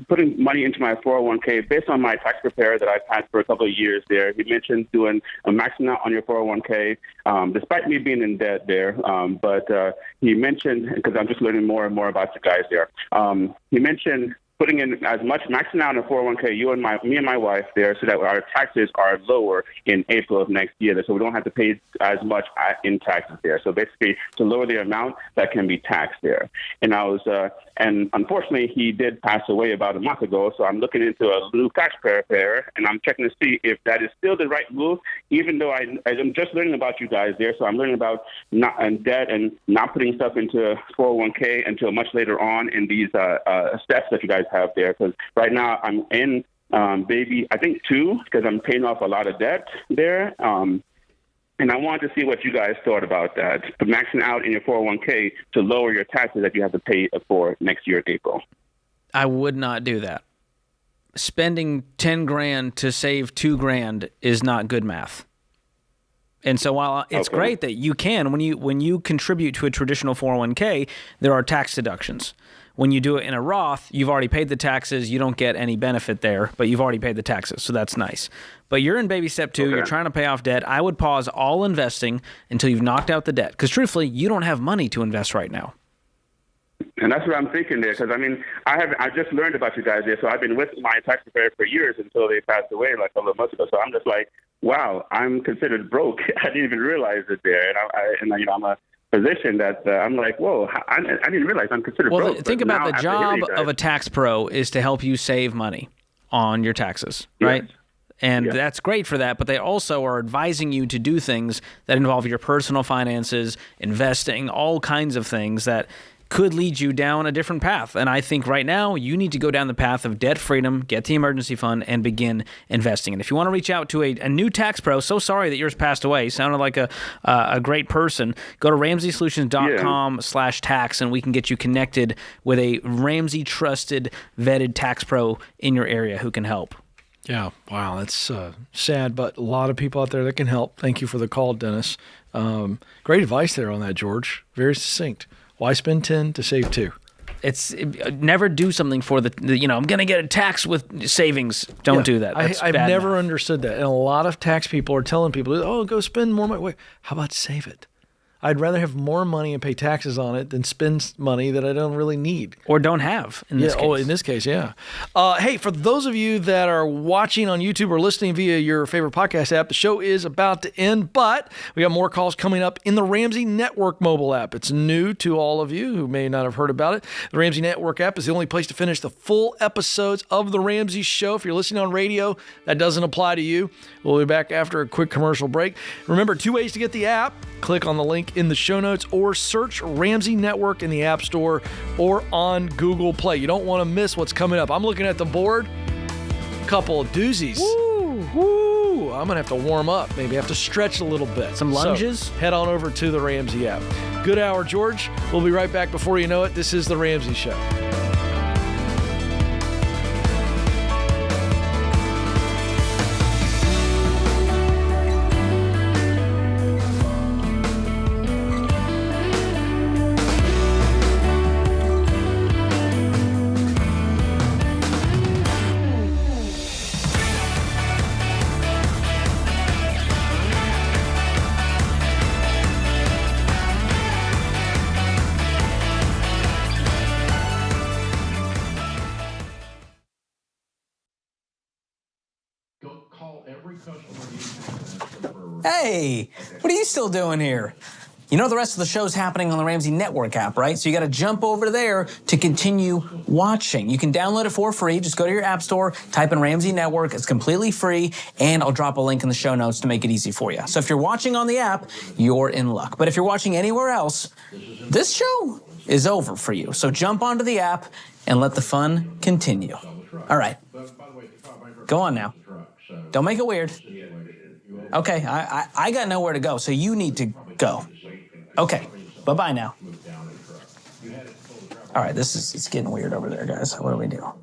putting money into my 401k based on my tax preparer that I've had for a couple of years there. He mentioned doing a maxing out on your 401k, despite me being in debt there. But he mentioned, because I'm just learning more and more about you guys there, he mentioned putting in as much, maxing out in a 401k, me and my wife there, so that our taxes are lower in April of next year, so we don't have to pay as much in taxes there. So basically, to lower the amount that can be taxed there. And unfortunately, he did pass away about a month ago, so I'm looking into a new tax preparer, and I'm checking to see if that is still the right move, even though I'm just learning about you guys there, so I'm learning about not debt and not putting stuff into 401k until much later on in these steps that you guys have there, because right now I'm in I think 2, because I'm paying off a lot of debt there. And I wanted to see what you guys thought about that, maxing out in your 401k to lower your taxes that you have to pay for next year in April. I would not do that. Spending $10,000 to save $2,000 is not good math. And so while it's great that you can, when you contribute to a traditional 401k, there are tax deductions. When you do it in a Roth, you've already paid the taxes. You don't get any benefit there, but you've already paid the taxes, so that's nice. But you're in baby step 2. Okay. You're trying to pay off debt. I would pause all investing until you've knocked out the debt, because truthfully, you don't have money to invest right now. And that's what I'm thinking there, because I just learned about you guys there, so I've been with my tax preparer for years until they passed away like a couple of months ago. So I'm just like, wow, I'm considered broke. I didn't even realize it there, and I'm a position that I'm like, whoa, I didn't realize I'm considered broke. Well, think about the job of a tax pro is to help you save money on your taxes, right? Yes. And that's great for that, but they also are advising you to do things that involve your personal finances, investing, all kinds of things that could lead you down a different path. And I think right now you need to go down the path of debt freedom, get the emergency fund, and begin investing. And if you want to reach out to a new tax pro, so sorry that yours passed away, sounded like a great person, go to RamseySolutions.com/tax, and we can get you connected with a Ramsey trusted, vetted tax pro in your area who can help. Yeah, wow, that's sad, but a lot of people out there that can help. Thank you for the call, Dennis. Great advice there on that, George. Very succinct. Why spend 10 to save 2? Never do something for I'm going to get a tax with savings. Don't do that. I've never understood that. And a lot of tax people are telling people, oh, go spend more money. Wait, how about save it? I'd rather have more money and pay taxes on it than spend money that I don't really need. Or don't have in this case. Oh, in this case, yeah. Hey, for those of you that are watching on YouTube or listening via your favorite podcast app, the show is about to end, but we got more calls coming up in the Ramsey Network mobile app. It's new to all of you who may not have heard about it. The Ramsey Network app is the only place to finish the full episodes of The Ramsey Show. If you're listening on radio, that doesn't apply to you. We'll be back after a quick commercial break. Remember, 2 ways to get the app. Click on the link in the show notes or search Ramsey Network in the App Store or on Google Play. You don't want to miss what's coming up. I'm looking at the board. Couple of doozies. Woo! I'm going to have to warm up. Maybe have to stretch a little bit. Some lunges? So head on over to the Ramsey app. Good hour, George. We'll be right back before you know it. This is The Ramsey Show. Hey, what are you still doing here? You know the rest of the show's happening on the Ramsey Network app, right? So you got to jump over there to continue watching. You can download it for free. Just go to your app store, type in Ramsey Network. It's completely free, and I'll drop a link in the show notes to make it easy for you. So if you're watching on the app, you're in luck. But if you're watching anywhere else, this show is over for you. So jump onto the app and let the fun continue. All right. Go on now. Don't make it weird. Okay, I got nowhere to go, so you need to go. Okay, bye-bye now. All right, it's getting weird over there, guys. What do we do?